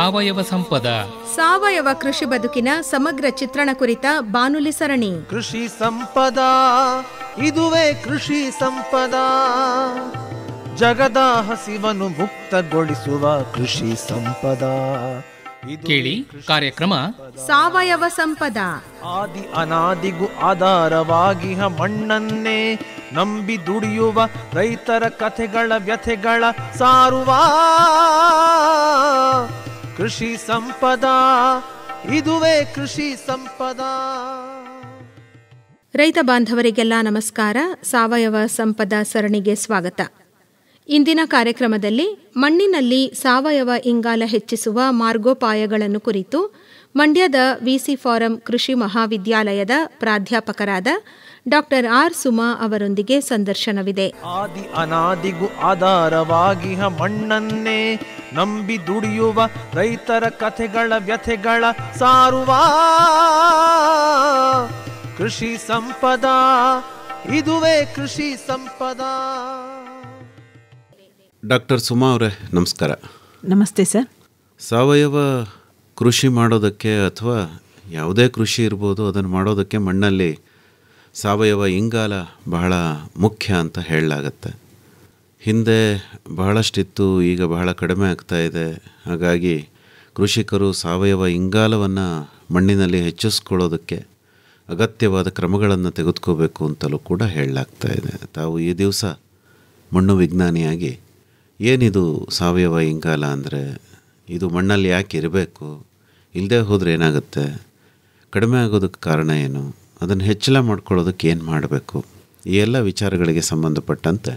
ಸಾವಯವ ಸಂಪದ. ಸಾವಯವ ಕೃಷಿ ಬದುಕಿನ ಸಮಗ್ರ ಚಿತ್ರಣ ಕುರಿತ ಬಾನುಲಿ ಸರಣಿ ಕೃಷಿ ಸಂಪದ, ಇದುವೇ ಕೃಷಿ ಸಂಪದ. ಜಗದ ಹಸಿವನ್ನು ಮುಕ್ತಗೊಳಿಸುವ ಕೃಷಿ ಸಂಪದ. ಕೇಳಿ ಕಾರ್ಯಕ್ರಮ ಸಾವಯವ ಸಂಪದ. ಆದಿ ಅನಾದಿಗೂ ಆಧಾರವಾಗಿಹ ಮಣ್ಣನ್ನೇ ನಂಬಿ ದುಡಿಯುವ ರೈತರ ಕಥೆಗಳ ವ್ಯಥೆಗಳ ಸಾರುವ ಕೃಷಿ ಸಂಪದ, ಇದುವೇ ಕೃಷಿ ಸಂಪದ. ರೈತ ಬಾಂಧವರಿಗೆಲ್ಲ ನಮಸ್ಕಾರ. ಸಾವಯವ ಸಂಪದ ಸರಣಿಗೆ ಸ್ವಾಗತ. ಇಂದಿನ ಕಾರ್ಯಕ್ರಮದಲ್ಲಿ ಮಣ್ಣಿನಲ್ಲಿ ಸಾವಯವ ಇಂಗಾಲ ಹೆಚ್ಚಿಸುವ ಮಾರ್ಗೋಪಾಯಗಳನ್ನು ಕುರಿತು ಮಂಡ್ಯದ ವಿಸಿ ಫಾರಂ ಕೃಷಿ ಮಹಾವಿದ್ಯಾಲಯದ ಪ್ರಾಧ್ಯಾಪಕರಾದ ಡಾಕ್ಟರ್ ಆರ್ ಸುಮಾ ಅವರೊಂದಿಗೆ ಸಂದರ್ಶನವಿದೆ. ಆದಿ ಅನಾದಿಗೂ ಆಧಾರವಾಗಿಹ ಮಣ್ಣನ್ನೇ ನಂಬಿ ದುಡಿಯುವ ರೈತರ ಕಥೆಗಳ ವ್ಯಥೆಗಳ ಸಾರುವ ಕೃಷಿ ಸಂಪದ, ಇದುವೇ ಕೃಷಿ ಸಂಪದ. ಡಾಕ್ಟರ್ ಸುಮಾ ಅವರೇ ನಮಸ್ಕಾರ. ನಮಸ್ತೆ ಸರ್. ಸಾವಯವ ಕೃಷಿ ಮಾಡೋದಕ್ಕೆ ಅಥವಾ ಯಾವುದೇ ಕೃಷಿ ಇರ್ಬೋದು, ಅದನ್ನು ಮಾಡೋದಕ್ಕೆ ಮಣ್ಣಲ್ಲಿ ಸಾವಯವ ಇಂಗಾಲ ಬಹಳ ಮುಖ್ಯ ಅಂತ ಹೇಳಲಾಗತ್ತೆ. ಹಿಂದೆ ಬಹಳಷ್ಟಿತ್ತು, ಈಗ ಬಹಳ ಕಡಿಮೆ ಆಗ್ತಾ ಇದೆ. ಹಾಗಾಗಿ ಕೃಷಿಕರು ಸಾವಯವ ಇಂಗಾಲವನ್ನು ಮಣ್ಣಿನಲ್ಲಿ ಹೆಚ್ಚಿಸ್ಕೊಳ್ಳೋದಕ್ಕೆ ಅಗತ್ಯವಾದ ಕ್ರಮಗಳನ್ನು ತೆಗೆದುಕೋಬೇಕು ಅಂತಲೂ ಕೂಡ ಹೇಳಲಾಗ್ತಾ ಇದೆ. ತಾವು ಈ ದಿವಸ ಮಣ್ಣು ವಿಜ್ಞಾನಿಯಾಗಿ ಏನಿದು ಸಾವಯವ ಇಂಗಾಲ ಅಂದರೆ, ಇದು ಮಣ್ಣಲ್ಲಿ ಯಾಕೆ ಇರಬೇಕು, ಇಲ್ಲದೆ ಹೋದರೆ ಏನಾಗುತ್ತೆ, ಕಡಿಮೆ ಆಗೋದಕ್ಕೆ ಕಾರಣ ಏನು, ಅದನ್ನು ಹೆಚ್ಚಳ ಮಾಡ್ಕೊಳ್ಳೋದಕ್ಕೆ ಏನು ಮಾಡಬೇಕು, ಈ ಎಲ್ಲ ವಿಚಾರಗಳಿಗೆ ಸಂಬಂಧಪಟ್ಟಂತೆ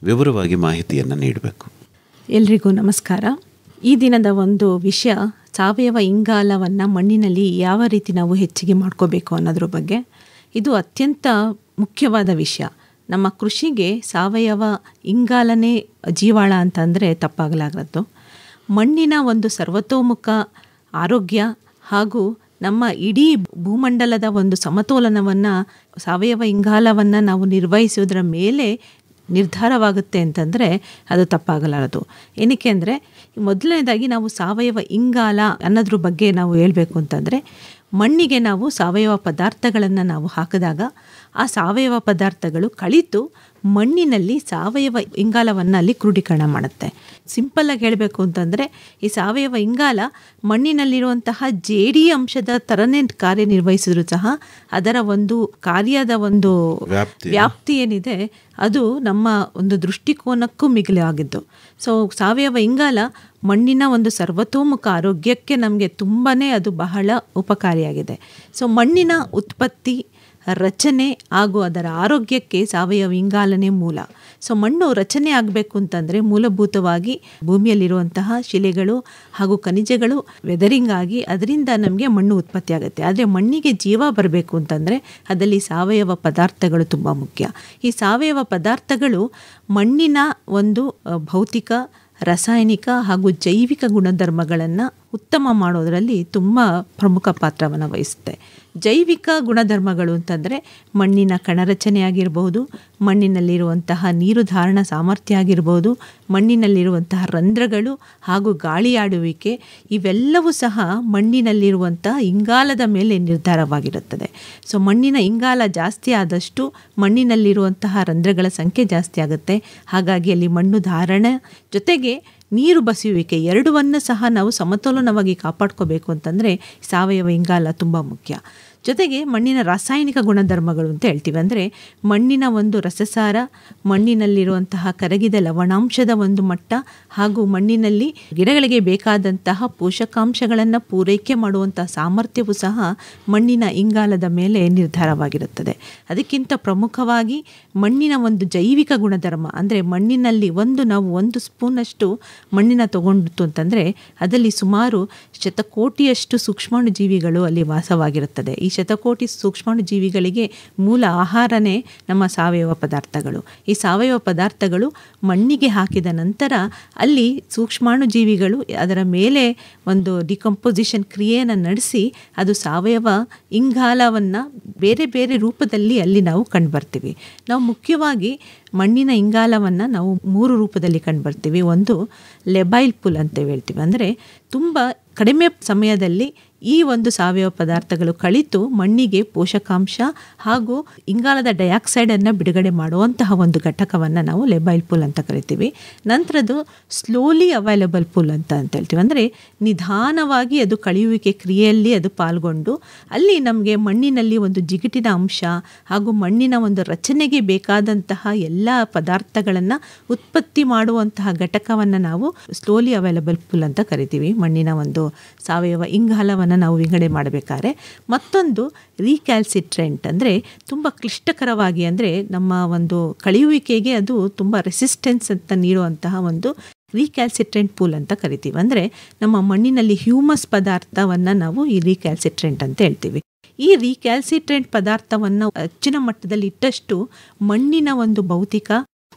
ವಿವರವಾಗಿ ಮಾಹಿತಿಯನ್ನು ನೀಡಬೇಕು. ಎಲ್ರಿಗೂ ನಮಸ್ಕಾರ. ಈ ದಿನದ ಒಂದು ವಿಷಯ ಸಾವಯವ ಇಂಗಾಲವನ್ನು ಮಣ್ಣಿನಲ್ಲಿ ಯಾವ ರೀತಿ ನಾವು ಹೆಚ್ಚಿಗೆ ಮಾಡ್ಕೋಬೇಕು ಅನ್ನೋದ್ರ ಬಗ್ಗೆ. ಇದು ಅತ್ಯಂತ ಮುಖ್ಯವಾದ ವಿಷಯ. ನಮ್ಮ ಕೃಷಿಗೆ ಸಾವಯವ ಇಂಗಾಲನೇ ಜೀವಾಳ ಅಂತಂದರೆ ತಪ್ಪಾಗಲಾಗದು. ಮಣ್ಣಿನ ಒಂದು ಸರ್ವತೋಮುಖ ಆರೋಗ್ಯ ಹಾಗೂ ನಮ್ಮ ಇಡೀ ಭೂಮಂಡಲದ ಒಂದು ಸಮತೋಲನವನ್ನು ಸಾವಯವ ಇಂಗಾಲವನ್ನು ನಾವು ನಿರ್ವಹಿಸೋದ್ರ ಮೇಲೆ ನಿರ್ಧಾರವಾಗುತ್ತೆ ಅಂತಂದರೆ ಅದು ತಪ್ಪಾಗಲಾರದು. ಏನಕ್ಕೆ ಅಂದರೆ, ಮೊದಲನೇದಾಗಿ ನಾವು ಸಾವಯವ ಇಂಗಾಲ ಅನ್ನೋದ್ರ ಬಗ್ಗೆ ನಾವು ಹೇಳಬೇಕು ಅಂತಂದರೆ, ಮಣ್ಣಿಗೆ ನಾವು ಸಾವಯವ ಪದಾರ್ಥಗಳನ್ನು ನಾವು ಹಾಕಿದಾಗ ಆ ಸಾವಯವ ಪದಾರ್ಥಗಳು ಕಳಿತು ಮಣ್ಣಿನಲ್ಲಿ ಸಾವಯವ ಇಂಗಾಲವನ್ನು ಅಲ್ಲಿ ಕ್ರೋಢೀಕರಣ ಮಾಡುತ್ತೆ. ಸಿಂಪಲ್ಲಾಗಿ ಹೇಳಬೇಕು ಅಂತಂದರೆ, ಈ ಸಾವಯವ ಇಂಗಾಲ ಮಣ್ಣಿನಲ್ಲಿರುವಂತಹ ಜೇಡಿ ಅಂಶದ ಥರನೇ ಕಾರ್ಯನಿರ್ವಹಿಸಿದ್ರು ಸಹ ಅದರ ಒಂದು ಕಾರ್ಯದ ಒಂದು ವ್ಯಾಪ್ತಿ ಏನಿದೆ ಅದು ನಮ್ಮ ಒಂದು ದೃಷ್ಟಿಕೋನಕ್ಕೂ ಮಿಗಿಲಾಗಿದ್ದು. ಸೊ ಸಾವಯವ ಇಂಗಾಲ ಮಣ್ಣಿನ ಒಂದು ಸರ್ವತೋಮುಖ ಆರೋಗ್ಯಕ್ಕೆ ನಮಗೆ ತುಂಬಾ ಅದು ಬಹಳ ಉಪಕಾರಿಯಾಗಿದೆ. ಸೊ ಮಣ್ಣಿನ ಉತ್ಪತ್ತಿ, ರಚನೆ ಹಾಗೂ ಅದರ ಆರೋಗ್ಯಕ್ಕೆ ಸಾವಯವ ಇಂಗಾಲನೇ ಮೂಲ. ಸೊ ಮಣ್ಣು ರಚನೆ ಆಗಬೇಕು ಅಂತಂದರೆ ಮೂಲಭೂತವಾಗಿ ಭೂಮಿಯಲ್ಲಿರುವಂತಹ ಶಿಲೆಗಳು ಹಾಗೂ ಖನಿಜಗಳು ವೆದರಿಂಗ್ ಆಗಿ ಅದರಿಂದ ನಮಗೆ ಮಣ್ಣು ಉತ್ಪತ್ತಿ ಆಗುತ್ತೆ. ಆದರೆ ಮಣ್ಣಿಗೆ ಜೀವ ಬರಬೇಕು ಅಂತಂದರೆ ಅದರಲ್ಲಿ ಸಾವಯವ ಪದಾರ್ಥಗಳು ತುಂಬ ಮುಖ್ಯ. ಈ ಸಾವಯವ ಪದಾರ್ಥಗಳು ಮಣ್ಣಿನ ಒಂದು ಭೌತಿಕ, ರಾಸಾಯನಿಕ ಹಾಗೂ ಜೈವಿಕ ಗುಣಧರ್ಮಗಳನ್ನು ಉತ್ತಮ ಮಾಡೋದರಲ್ಲಿ ತುಂಬ ಪ್ರಮುಖ ಪಾತ್ರವನ್ನು ವಹಿಸುತ್ತೆ. ಜೈವಿಕ ಗುಣಧರ್ಮಗಳು ಅಂತಂದರೆ ಮಣ್ಣಿನ ಕಣರಚನೆ ಆಗಿರ್ಬೋದು, ಮಣ್ಣಿನಲ್ಲಿರುವಂತಹ ನೀರು ಧಾರಣ ಸಾಮರ್ಥ್ಯ ಆಗಿರ್ಬೋದು, ಮಣ್ಣಿನಲ್ಲಿರುವಂತಹ ರಂಧ್ರಗಳು ಹಾಗೂ ಗಾಳಿಯಾಡುವಿಕೆ, ಇವೆಲ್ಲವೂ ಸಹ ಮಣ್ಣಿನಲ್ಲಿರುವಂತಹ ಇಂಗಾಲದ ಮೇಲೆ ನಿರ್ಧಾರವಾಗಿರುತ್ತದೆ. ಸೊ ಮಣ್ಣಿನ ಇಂಗಾಲ ಜಾಸ್ತಿ ಆದಷ್ಟು ಮಣ್ಣಿನಲ್ಲಿರುವಂತಹ ರಂಧ್ರಗಳ ಸಂಖ್ಯೆ ಜಾಸ್ತಿ ಆಗುತ್ತೆ. ಹಾಗಾಗಿ ಅಲ್ಲಿ ಮಣ್ಣು ಧಾರಣೆ ಜೊತೆಗೆ ನೀರು ಬಸಿಯುವಿಕೆ ಎರಡವನ್ನು ಸಹ ನಾವು ಸಮತೋಲನವಾಗಿ ಕಾಪಾಡ್ಕೋಬೇಕು ಅಂತಂದರೆ ಸಾವಯವ ಇಂಗಾಲ ತುಂಬ ಮುಖ್ಯ. ಜೊತೆಗೆ ಮಣ್ಣಿನ ರಾಸಾಯನಿಕ ಗುಣಧರ್ಮಗಳು ಅಂತ ಹೇಳ್ತೀವಿ. ಅಂದರೆ ಮಣ್ಣಿನ ಒಂದು ರಸಸಾರ, ಮಣ್ಣಿನಲ್ಲಿರುವಂತಹ ಕರಗಿದ ಲವಣಾಂಶದ ಒಂದು ಮಟ್ಟ ಹಾಗೂ ಮಣ್ಣಿನಲ್ಲಿ ಗಿಡಗಳಿಗೆ ಬೇಕಾದಂತಹ ಪೋಷಕಾಂಶಗಳನ್ನು ಪೂರೈಕೆ ಮಾಡುವಂತಹ ಸಾಮರ್ಥ್ಯವೂ ಸಹ ಮಣ್ಣಿನ ಇಂಗಾಲದ ಮೇಲೆ ನಿರ್ಧಾರವಾಗಿರುತ್ತದೆ. ಅದಕ್ಕಿಂತ ಪ್ರಮುಖವಾಗಿ ಮಣ್ಣಿನ ಒಂದು ಜೈವಿಕ ಗುಣಧರ್ಮ, ಅಂದರೆ ಮಣ್ಣಿನಲ್ಲಿ ನಾವು ಒಂದು ಸ್ಪೂನಷ್ಟು ಮಣ್ಣಿನ ತಗೊಂಡಿತ್ತು ಅಂತಂದರೆ ಅದರಲ್ಲಿ ಸುಮಾರು ಶತಕೋಟಿಯಷ್ಟು ಸೂಕ್ಷ್ಮಾಣು ಜೀವಿಗಳು ಅಲ್ಲಿ ವಾಸವಾಗಿರುತ್ತದೆ. ಈ ಶತಕೋಟಿ ಸೂಕ್ಷ್ಮಾಣು ಜೀವಿಗಳಿಗೆ ಮೂಲ ಆಹಾರನೇ ನಮ್ಮ ಸಾವಯವ ಪದಾರ್ಥಗಳು. ಈ ಸಾವಯವ ಪದಾರ್ಥಗಳು ಮಣ್ಣಿಗೆ ಹಾಕಿದ ನಂತರ ಅಲ್ಲಿ ಸೂಕ್ಷ್ಮಾಣು ಜೀವಿಗಳು ಅದರ ಮೇಲೆ ಒಂದು ಡಿಕಂಪೋಸಿಷನ್ ಕ್ರಿಯೆಯನ್ನು ನಡೆಸಿ ಅದು ಸಾವಯವ ಇಂಗಾಲವನ್ನು ಬೇರೆ ಬೇರೆ ರೂಪದಲ್ಲಿ ಅಲ್ಲಿ ನಾವು ಕಂಡುಬರ್ತೀವಿ. ನಾವು ಮುಖ್ಯವಾಗಿ ಮಣ್ಣಿನ ಇಂಗಾಲವನ್ನು ನಾವು 3 ರೂಪದಲ್ಲಿ ಕಂಡುಬರ್ತೀವಿ. ಒಂದು ಲೆಬೈಲ್ ಪುಲ್ ಅಂತ ಹೇಳ್ತೀವಿ, ಅಂದರೆ ತುಂಬ ಕಡಿಮೆ ಸಮಯದಲ್ಲಿ ಈ ಒಂದು ಸಾವಯವ ಪದಾರ್ಥಗಳು ಕಳಿತು ಮಣ್ಣಿಗೆ ಪೋಷಕಾಂಶ ಹಾಗೂ ಇಂಗಾಲದ ಡೈಆಕ್ಸೈಡನ್ನು ಬಿಡುಗಡೆ ಮಾಡುವಂತಹ ಒಂದು ಘಟಕವನ್ನು ನಾವು ಲೆಬೈಲ್ ಪುಲ್ ಅಂತ ಕರಿತೀವಿ. ನಂತರದ್ದು ಸ್ಲೋಲಿ ಅವೈಲಬಲ್ ಪುಲ್ ಅಂತ ಹೇಳ್ತೀವಿ, ಅಂದರೆ ನಿಧಾನವಾಗಿ ಅದು ಕಳೆಯುವಿಕೆ ಕ್ರಿಯೆಯಲ್ಲಿ ಅದು ಪಾಲ್ಗೊಂಡು ಅಲ್ಲಿ ನಮಗೆ ಮಣ್ಣಿನಲ್ಲಿ ಒಂದು ಜಿಗುಟಿನ ಅಂಶ ಹಾಗೂ ಮಣ್ಣಿನ ಒಂದು ರಚನೆಗೆ ಬೇಕಾದಂತಹ ಎಲ್ಲ ಪದಾರ್ಥಗಳನ್ನು ಉತ್ಪತ್ತಿ ಮಾಡುವಂತಹ ಘಟಕವನ್ನು ನಾವು ಸ್ಲೋಲಿ ಅವೈಲಬಲ್ ಪುಲ್ ಅಂತ ಕರಿತೀವಿ. ಮಣ್ಣಿನ ಒಂದು ಸಾವಯವ ಇಂಗಾಲವನ್ನು ನಾವು ವಿಂಗಡಣೆ ಮಾಡಬೇಕಾದ್ರೆ ಮತ್ತೊಂದು ರೀಕ್ಯಾಲ್ಸಿಟ್ರೆಂಟ್, ಅಂದರೆ ತುಂಬ ಕ್ಲಿಷ್ಟಕರವಾಗಿ, ಅಂದರೆ ನಮ್ಮ ಒಂದು ಕಳೆಯುವಿಕೆಗೆ ಅದು ತುಂಬ ರೆಸಿಸ್ಟೆನ್ಸ್ ಅಂತ ನೀಡುವಂತಹ ಒಂದು ರೀಕ್ಯಾಲ್ಸಿಟ್ರೆಂಟ್ ಪೂಲ್ ಅಂತ ಕರಿತೀವಿ. ಅಂದರೆ ನಮ್ಮ ಮಣ್ಣಿನಲ್ಲಿ ಹ್ಯೂಮಸ್ ಪದಾರ್ಥವನ್ನು ನಾವು ಈ ರೀಕ್ಯಾಲ್ಸಿಟ್ರೆಂಟ್ ಅಂತ ಹೇಳ್ತೀವಿ. ಈ ರೀಕ್ಯಾಲ್ಸಿಟ್ರೆಂಟ್ ಪದಾರ್ಥವನ್ನು ಹೆಚ್ಚಿನ ಮಟ್ಟದಲ್ಲಿ ಇಟ್ಟಷ್ಟು ಮಣ್ಣಿನ ಒಂದು ಭೌತಿಕ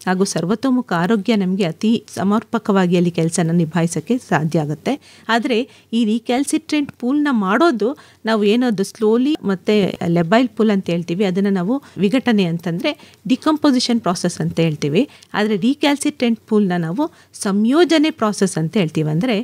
ಹಾಗೂ ಸರ್ವತೋಮುಖ ಆರೋಗ್ಯ ನಮಗೆ ಅತಿ ಸಮರ್ಪಕವಾಗಿ ಅಲ್ಲಿ ಕೆಲಸನ ನಿಭಾಯಿಸೋಕ್ಕೆ ಸಾಧ್ಯ ಆಗುತ್ತೆ. ಆದರೆ ಈ ರೀಕ್ಯಾಲ್ಸಿಟ್ರೆಂಟ್ ಪೂಲ್ನ ಮಾಡೋದು ನಾವು ಏನದು ಸ್ಲೋಲಿ ಮತ್ತು ಲೆಬೈಲ್ ಪೂಲ್ ಅಂತ ಹೇಳ್ತೀವಿ, ಅದನ್ನು ನಾವು ವಿಘಟನೆ ಅಂತಂದರೆ ಡಿಕಂಪೋಸಿಷನ್ ಪ್ರಾಸೆಸ್ ಅಂತ ಹೇಳ್ತೀವಿ. ಆದರೆ ರೀಕ್ಯಾಲ್ಸಿಟ್ರೆಂಟ್ ಪೂಲ್ನ ನಾವು ಸಂಯೋಜನೆ ಪ್ರಾಸೆಸ್ ಅಂತ ಹೇಳ್ತೀವಿ. ಅಂದರೆ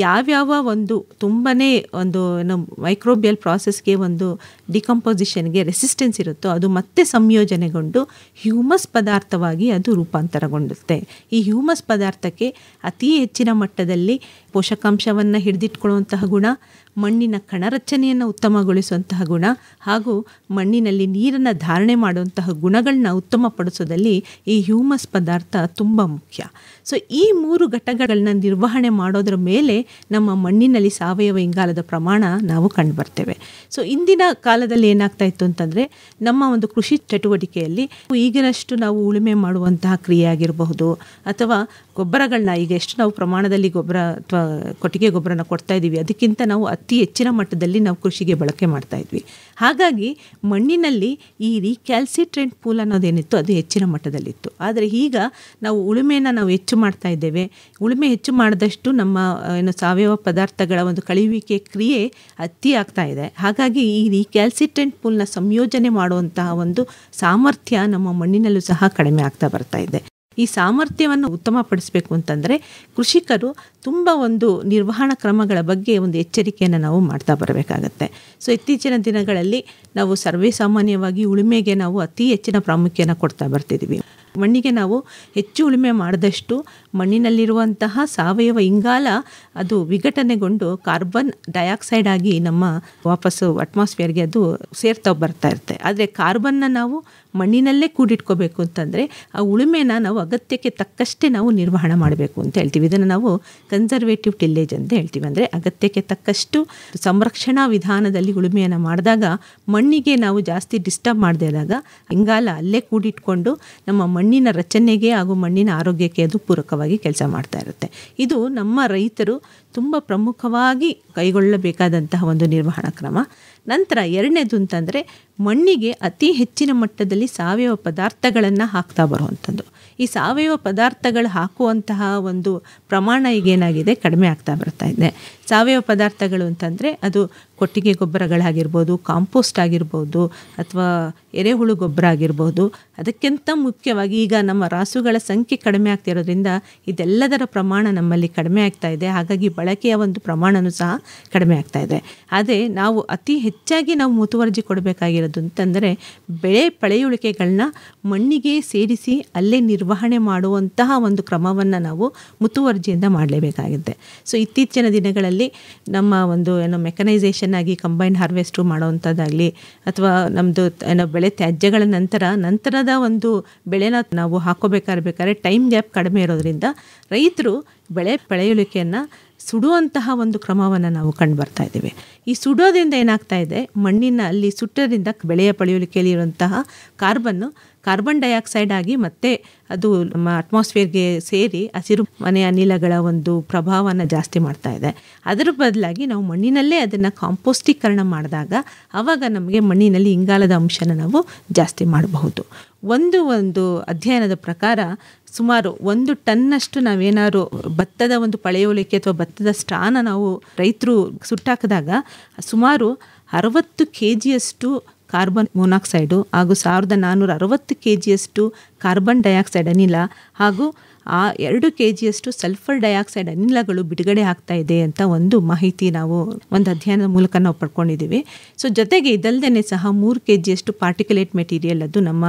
ಯಾವ್ಯಾವ ಒಂದು ತುಂಬನೇ ಒಂದು ಏನು ಮೈಕ್ರೋಬಿಯಲ್ ಪ್ರಾಸೆಸ್ಗೆ ಒಂದು ಡಿಕಂಪೋಸಿಷನ್ಗೆ ರೆಸಿಸ್ಟೆನ್ಸ್ ಇರುತ್ತೋ ಅದು ಮತ್ತೆ ಸಂಯೋಜನೆಗೊಂಡು ಹ್ಯೂಮಸ್ ಪದಾರ್ಥವಾಗಿ ಅದು ರೂಪಾಂತರಗೊಂಡುತ್ತೆ. ಈ ಹ್ಯೂಮಸ್ ಪದಾರ್ಥಕ್ಕೆ ಅತಿ ಹೆಚ್ಚಿನ ಮಟ್ಟದಲ್ಲಿ ಪೋಷಕಾಂಶವನ್ನು ಹಿಡಿದಿಟ್ಕೊಳ್ಳುವಂತಹ ಗುಣ, ಮಣ್ಣಿನ ಕಣರಚನೆಯನ್ನು ಉತ್ತಮಗೊಳಿಸುವಂತಹ ಗುಣ ಹಾಗೂ ಮಣ್ಣಿನಲ್ಲಿ ನೀರನ್ನು ಧಾರಣೆ ಮಾಡುವಂತಹ ಗುಣಗಳನ್ನ ಉತ್ತಮಪಡಿಸೋದಲ್ಲಿ ಈ ಹ್ಯೂಮಸ್ ಪದಾರ್ಥ ತುಂಬ ಮುಖ್ಯ. ಸೊ ಈ 3 ಘಟಕಗಳನ್ನ ನಿರ್ವಹಣೆ ಮಾಡೋದ್ರ ಮೇಲೆ ನಮ್ಮ ಮಣ್ಣಿನಲ್ಲಿ ಸಾವಯವ ಇಂಗಾಲದ ಪ್ರಮಾಣ ನಾವು ಕಂಡುಬರ್ತೇವೆ. ಸೊ ಇಂದಿನ ಕಾಲದಲ್ಲಿ ಏನಾಗ್ತಾ ಇತ್ತು ಅಂತಂದರೆ ನಮ್ಮ ಒಂದು ಕೃಷಿ ಚಟುವಟಿಕೆಯಲ್ಲಿ ಈಗಿನಷ್ಟು ನಾವು ಉಳುಮೆ ಮಾಡುವಂತಹ ಕ್ರಿಯೆ ಆಗಿರಬಹುದು ಅಥವಾ ಗೊಬ್ಬರಗಳನ್ನ ಈಗ ಎಷ್ಟು ನಾವು ಪ್ರಮಾಣದಲ್ಲಿ ಗೊಬ್ಬರ ಅಥವಾ ಕೊಟ್ಟಿಗೆ ಗೊಬ್ಬರನ ಕೊಡ್ತಾ ಇದ್ದೀವಿ ಅದಕ್ಕಿಂತ ನಾವು ಅತಿ ಹೆಚ್ಚಿನ ಮಟ್ಟದಲ್ಲಿ ನಾವು ಕೃಷಿಗೆ ಬಳಕೆ ಮಾಡ್ತಾ ಇದ್ವಿ. ಹಾಗಾಗಿ ಮಣ್ಣಿನಲ್ಲಿ ಈ ರೀಕ್ಯಾಲ್ಸಿಟ್ರೆಂಟ್ ಪೂಲ್ ಅನ್ನೋದೇನಿತ್ತು ಅದು ಹೆಚ್ಚಿನ ಮಟ್ಟದಲ್ಲಿತ್ತು. ಆದರೆ ಈಗ ನಾವು ಉಳುಮೆಯನ್ನು ನಾವು ಹೆಚ್ಚು ಮಾಡ್ತಾ ಇದ್ದೇವೆ. ಉಳುಮೆ ಹೆಚ್ಚು ಮಾಡಿದಷ್ಟು ನಮ್ಮ ಏನು ಸಾವಯವ ಪದಾರ್ಥಗಳ ಒಂದು ಕಳೆಯುವಿಕೆ ಕ್ರಿಯೆ ಅತಿ ಆಗ್ತಾ ಇದೆ. ಹಾಗಾಗಿ ಈ ರೀಕ್ಯಾಲ್ಸಿಟ್ರೆಂಟ್ ಪೂಲ್ನ ಸಂಯೋಜನೆ ಮಾಡುವಂತಹ ಒಂದು ಸಾಮರ್ಥ್ಯ ನಮ್ಮ ಮಣ್ಣಿನಲ್ಲೂ ಸಹ ಕಡಿಮೆ ಆಗ್ತಾ ಬರ್ತಾ ಇದೆ. ಈ ಸಾಮರ್ಥ್ಯವನ್ನು ಉತ್ತಮಪಡಿಸಬೇಕು ಅಂತಂದರೆ ಕೃಷಿಕರು ತುಂಬ ಒಂದು ನಿರ್ವಹಣಾ ಕ್ರಮಗಳ ಬಗ್ಗೆ ಒಂದು ಎಚ್ಚರಿಕೆಯನ್ನು ನಾವು ಮಾಡ್ತಾ ಬರಬೇಕಾಗತ್ತೆ. ಸೊ ಇತ್ತೀಚಿನ ದಿನಗಳಲ್ಲಿ ನಾವು ಸರ್ವೇ ಸಾಮಾನ್ಯವಾಗಿ ಉಳುಮೆಗೆ ನಾವು ಅತಿ ಹೆಚ್ಚಿನ ಪ್ರಾಮುಖ್ಯನ ಕೊಡ್ತಾ ಬರ್ತಿದ್ದೀವಿ. ಮಣ್ಣಿಗೆ ನಾವು ಹೆಚ್ಚು ಉಳುಮೆ ಮಾಡಿದಷ್ಟು ಮಣ್ಣಿನಲ್ಲಿರುವಂತಹ ಸಾವಯವ ಇಂಗಾಲ ಅದು ವಿಘಟನೆಗೊಂಡು ಕಾರ್ಬನ್ ಡೈಆಕ್ಸೈಡ್ ಆಗಿ ನಮ್ಮ ವಾಪಸ್ಸು ಅಟ್ಮಾಸ್ಫಿಯರ್ಗೆ ಅದು ಸೇರ್ತಾ ಬರ್ತಾ ಇರುತ್ತೆ. ಆದರೆ ಕಾರ್ಬನ್ನ ನಾವು ಮಣ್ಣಿನಲ್ಲೇ ಕೂಡಿಟ್ಕೋಬೇಕು ಅಂತಂದರೆ ಆ ಉಳುಮೆನ ನಾವು ಅಗತ್ಯಕ್ಕೆ ತಕ್ಕಷ್ಟೇ ನಾವು ನಿರ್ವಹಣೆ ಮಾಡಬೇಕು ಅಂತ ಹೇಳ್ತೀವಿ. ಇದನ್ನು ನಾವು ಕನ್ಸರ್ವೇಟಿವ್ ಟಿಲ್ಲೇಜ್ ಅಂತ ಹೇಳ್ತೀವಿ. ಅಂದರೆ ಅಗತ್ಯಕ್ಕೆ ತಕ್ಕಷ್ಟು ಸಂರಕ್ಷಣಾ ವಿಧಾನದಲ್ಲಿ ಉಳುಮೆಯನ್ನು ಮಾಡಿದಾಗ ಮಣ್ಣಿಗೆ ನಾವು ಜಾಸ್ತಿ ಡಿಸ್ಟರ್ಬ್ ಮಾಡದೇ ಇದ್ದಾಗ ಇಂಗಾಲ ಅಲ್ಲೇ ಕೂಡಿಟ್ಕೊಂಡು ನಮ್ಮ ಮಣ್ಣಿನ ರಚನೆಗೆ ಹಾಗೂ ಮಣ್ಣಿನ ಆರೋಗ್ಯಕ್ಕೆ ಅದು ಪೂರಕವಾಗಿ ಕೆಲಸ ಮಾಡ್ತಾ ಇರುತ್ತೆ. ಇದು ನಮ್ಮ ರೈತರು ತುಂಬ ಪ್ರಮುಖವಾಗಿ ಕೈಗೊಳ್ಳಬೇಕಾದಂತಹ ಒಂದು ನಿರ್ವಹಣಾ ಕ್ರಮ. ನಂತರ ಎರಡನೇದು ಅಂತಂದರೆ ಮಣ್ಣಿಗೆ ಅತಿ ಹೆಚ್ಚಿನ ಮಟ್ಟದಲ್ಲಿ ಸಾವಯವ ಪದಾರ್ಥಗಳನ್ನು ಹಾಕ್ತಾ ಬರುವಂಥದ್ದು. ಈ ಸಾವಯವ ಪದಾರ್ಥಗಳು ಹಾಕುವಂತಹ ಒಂದು ಪ್ರಮಾಣ ಈಗೇನಾಗಿದೆ ಕಡಿಮೆ ಆಗ್ತಾ ಬರ್ತಾ ಇದೆ. ಸಾವಯವ ಪದಾರ್ಥಗಳು ಅಂತಂದರೆ ಅದು ಕೊಟ್ಟಿಗೆ ಗೊಬ್ಬರಗಳಾಗಿರ್ಬೋದು, ಕಾಂಪೋಸ್ಟ್ ಆಗಿರ್ಬೋದು ಅಥವಾ ಎರೆಹುಳು ಗೊಬ್ಬರ ಆಗಿರ್ಬೋದು. ಅದಕ್ಕಿಂತ ಮುಖ್ಯವಾಗಿ ಈಗ ನಮ್ಮ ರಾಸುಗಳ ಸಂಖ್ಯೆ ಕಡಿಮೆ ಆಗ್ತಿರೋದ್ರಿಂದ ಇದೆಲ್ಲದರ ಪ್ರಮಾಣ ನಮ್ಮಲ್ಲಿ ಕಡಿಮೆ ಆಗ್ತಾ ಇದೆ. ಹಾಗಾಗಿ ಬಳಕೆಯ ಒಂದು ಪ್ರಮಾಣವೂ ಸಹ ಕಡಿಮೆ ಆಗ್ತಾ ಇದೆ. ಆದರೆ ನಾವು ಅತಿ ಹೆಚ್ಚಾಗಿ ನಾವು ಮುತುವರ್ಜಿ ಕೊಡಬೇಕಾಗಿರೋದು ಅಂತಂದರೆ ಬೆಳೆ ಪಳೆಯುಳಿಕೆಗಳನ್ನ ಮಣ್ಣಿಗೆ ಸೇರಿಸಿ ಅಲ್ಲೇ ನಿರ್ವಹಣೆ ಮಾಡುವಂತಹ ಒಂದು ಕ್ರಮವನ್ನು ನಾವು ಮುತುವರ್ಜಿಯಿಂದ ಮಾಡಲೇಬೇಕಾಗಿದೆ. ಸೊ ಇತ್ತೀಚಿನ ದಿನಗಳಲ್ಲಿ ನಮ್ಮ ಒಂದು ಏನೋ ಮೆಕನೈಸೇಷನ್ ಆಗಿ ಕಂಬೈನ್ ಹಾರ್ವೆಸ್ಟು ಮಾಡೋವಂಥದ್ದಾಗಲಿ ಅಥವಾ ನಮ್ಮದು ಏನೋ ಬೆಳೆ ತ್ಯಾಜ್ಯಗಳ ನಂತರದ ಒಂದು ಬೆಳೆನ ನಾವು ಹಾಕೋಬೇಕಾದ್ರೆ ಟೈಮ್ ಗ್ಯಾಪ್ ಕಡಿಮೆ ಇರೋದ್ರಿಂದ ರೈತರು ಬೆಳೆ ಪಳೆಯುಳಿಕೆಯನ್ನು ಸುಡುವಂತಹ ಒಂದು ಕ್ರಮವನ್ನು ನಾವು ಕಂಡು ಬರ್ತಾ ಇದ್ದೇವೆ. ಈ ಸುಡೋದ್ರಿಂದ ಏನಾಗ್ತಾ ಇದೆ, ಮಣ್ಣಿನ ಅಲ್ಲಿ ಸುಟ್ಟೋದ್ರಿಂದ ಬೆಳೆಯ ಪಳೆಯುಳಿಕೆಯಲ್ಲಿ ಇರುವಂತಹ ಕಾರ್ಬನ್ನು ಕಾರ್ಬನ್ ಡೈಆಕ್ಸೈಡ್ ಆಗಿ ಮತ್ತೆ ಅದು ನಮ್ಮ ಅಟ್ಮಾಸ್ಫಿಯರ್ಗೆ ಸೇರಿ ಹಸಿರು ಮನೆ ಅನಿಲಗಳ ಒಂದು ಪ್ರಭಾವನ ಜಾಸ್ತಿ ಮಾಡ್ತಾ ಇದೆ. ಅದರ ಬದಲಾಗಿ ನಾವು ಮಣ್ಣಿನಲ್ಲೇ ಅದನ್ನು ಕಾಂಪೋಸ್ಟೀಕರಣ ಮಾಡಿದಾಗ ಆವಾಗ ನಮಗೆ ಮಣ್ಣಿನಲ್ಲಿ ಇಂಗಾಲದ ಅಂಶನ ನಾವು ಜಾಸ್ತಿ ಮಾಡಬಹುದು. ಒಂದು ಅಧ್ಯಯನದ ಪ್ರಕಾರ ಸುಮಾರು 1 ಟನ್ನಷ್ಟು ನಾವೇನಾದ್ರು ಭತ್ತದ ಒಂದು ಪಳೆಯೋಲಿಕೆ ಅಥವಾ ಭತ್ತದ ಸ್ಟ್ರಾನ ನಾವು ರೈತರು ಸುಟ್ಟಾಕಿದಾಗ ಸುಮಾರು 60 kgಯಷ್ಟು ಕಾರ್ಬನ್ ಮೊನಾಕ್ಸೈಡು ಹಾಗೂ 1460 kgಯಷ್ಟು ಕಾರ್ಬನ್ ಡೈಆಕ್ಸೈಡ್ ಅನಿಲ ಹಾಗೂ 2 kgಯಷ್ಟು ಸಲ್ಫರ್ ಡೈಆಕ್ಸೈಡ್ ಅನಿಲಗಳು ಬಿಡುಗಡೆ ಆಗ್ತಾ ಇದೆ ಅಂತ ಒಂದು ಮಾಹಿತಿ ನಾವು ಒಂದು ಅಧ್ಯಯನದ ಮೂಲಕ ನಾವು ಪಡ್ಕೊಂಡಿದ್ದೀವಿ. ಸೊ ಜೊತೆಗೆ ಇದಲ್ಲದೆ ಸಹ 3 kgಯಷ್ಟು ಪಾರ್ಟಿಕ್ಯುಲೇಟ್ ಮೆಟೀರಿಯಲ್ ಅದು ನಮ್ಮ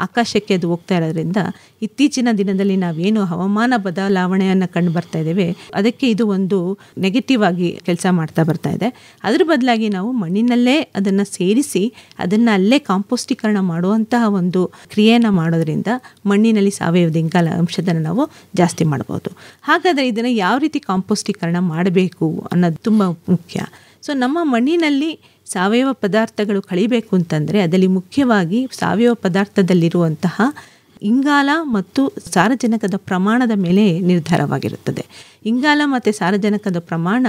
ಆಕಾಶಕ್ಕೆ ಅದು ಹೋಗ್ತಾ ಇರೋದ್ರಿಂದ ಇತ್ತೀಚಿನ ದಿನದಲ್ಲಿ ನಾವೇನು ಹವಾಮಾನ ಬದಲಾವಣೆಯನ್ನು ಕಂಡು ಬರ್ತಾ ಇದ್ದೇವೆ ಅದಕ್ಕೆ ಇದು ಒಂದು ನೆಗೆಟಿವ್ ಆಗಿ ಕೆಲಸ ಮಾಡ್ತಾ ಬರ್ತಾ ಇದೆ. ಅದ್ರ ಬದಲಾಗಿ ನಾವು ಮಣ್ಣಿನಲ್ಲೇ ಅದನ್ನು ಸೇರಿಸಿ ಅದನ್ನು ಅಲ್ಲೇ ಕಾಂಪೋಸ್ಟೀಕರಣ ಮಾಡುವಂತಹ ಒಂದು ಕ್ರಿಯೆಯನ್ನು ಮಾಡೋದ್ರಿಂದ ಮಣ್ಣಿನಲ್ಲಿ ಸಾವಯವ ಇಂಗಾಲ ಅಂಶದನ್ನು ನಾವು ಜಾಸ್ತಿ ಮಾಡಬಹುದು. ಹಾಗಾದರೆ ಇದನ್ನು ಯಾವ ರೀತಿ ಕಾಂಪೋಸ್ಟೀಕರಣ ಮಾಡಬೇಕು ಅನ್ನೋದು ತುಂಬ ಮುಖ್ಯ. ಸೊ ನಮ್ಮ ಮಣ್ಣಿನಲ್ಲಿ ಸಾವಯವ ಪದಾರ್ಥಗಳು ಕಳಿಬೇಕು ಅಂತಂದರೆ ಅದರಲ್ಲಿ ಮುಖ್ಯವಾಗಿ ಸಾವಯವ ಪದಾರ್ಥದಲ್ಲಿರುವಂತಹ ಇಂಗಾಲ ಮತ್ತು ಸಾರಜನಕದ ಪ್ರಮಾಣದ ಮೇಲೆ ನಿರ್ಧಾರವಾಗಿರುತ್ತದೆ. ಇಂಗಾಲ ಮತ್ತು ಸಾರಜನಕದ ಪ್ರಮಾಣ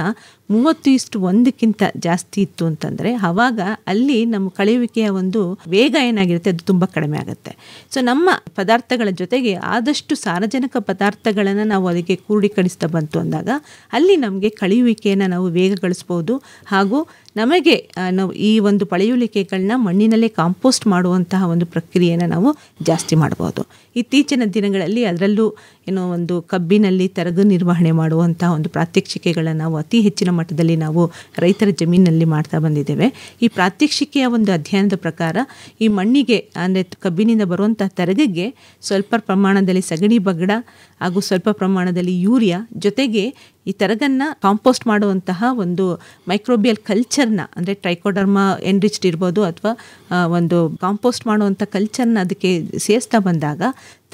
30:1 ಜಾಸ್ತಿ ಇತ್ತು ಅಂತಂದರೆ ಆವಾಗ ಅಲ್ಲಿ ನಮ್ಮ ಕಳೆಯುವಿಕೆಯ ಒಂದು ವೇಗ ಏನಾಗಿರುತ್ತೆ ಅದು ತುಂಬ ಕಡಿಮೆ ಆಗುತ್ತೆ. ಸೊ ನಮ್ಮ ಪದಾರ್ಥಗಳ ಜೊತೆಗೆ ಆದಷ್ಟು ಸಾರಜನಕ ಪದಾರ್ಥಗಳನ್ನು ನಾವು ಅದಕ್ಕೆ ಕ್ರೋಢೀಕರಿಸ್ತಾ ಬಂತು ಅಂದಾಗ ಅಲ್ಲಿ ನಮಗೆ ಕಳೆಯುವಿಕೆಯನ್ನು ನಾವು ವೇಗಗೊಳಿಸ್ಬೋದು ಹಾಗೂ ನಮಗೆ ನಾವು ಈ ಒಂದು ಪಳೆಯುಳಿಕೆಗಳನ್ನ ಮಣ್ಣಿನಲ್ಲೇ ಕಾಂಪೋಸ್ಟ್ ಮಾಡುವಂತಹ ಒಂದು ಪ್ರಕ್ರಿಯೆಯನ್ನು ನಾವು ಜಾಸ್ತಿ ಮಾಡ್ಬೋದು. ಇತ್ತೀಚಿನ ದಿನಗಳಲ್ಲಿ ಅದರಲ್ಲೂ ಒಂದು ಕಬ್ಬಿನಲ್ಲಿ ತರಗು ನಿರ್ವಹಣೆ ಮಾಡುವಂತಹ ಒಂದು ಪ್ರಾತ್ಯಕ್ಷಿಕೆಗಳನ್ನು ನಾವು ಅತಿ ಹೆಚ್ಚಿನ ಮಟ್ಟದಲ್ಲಿ ನಾವು ರೈತರ ಜಮೀನಿನಲ್ಲಿ ಮಾಡ್ತಾ ಬಂದಿದ್ದೇವೆ. ಈ ಪ್ರಾತ್ಯಕ್ಷಿಕೆಯ ಒಂದು ಅಧ್ಯಯನದ ಪ್ರಕಾರ ಈ ಮಣ್ಣಿಗೆ ಅಂದರೆ ಕಬ್ಬಿನಿಂದ ಬರುವಂಥ ತರಗಿಗೆ ಸ್ವಲ್ಪ ಪ್ರಮಾಣದಲ್ಲಿ ಸಗಣಿ ಬಗಡ ಹಾಗೂ ಸ್ವಲ್ಪ ಪ್ರಮಾಣದಲ್ಲಿ ಯೂರಿಯಾ ಜೊತೆಗೆ ಈ ತರಗನ್ನು ಕಾಂಪೋಸ್ಟ್ ಮಾಡುವಂತಹ ಒಂದು ಮೈಕ್ರೋಬಿಯಲ್ ಕಲ್ಚರ್ನ ಅಂದರೆ ಟ್ರೈಕೋಡರ್ಮಾ ಎನ್ರಿಚ್ಡ್ ಇರ್ಬೋದು ಅಥವಾ ಒಂದು ಕಾಂಪೋಸ್ಟ್ ಮಾಡುವಂಥ ಕಲ್ಚರ್ನ ಅದಕ್ಕೆ ಸೇರಿಸ್ತಾ ಬಂದಾಗ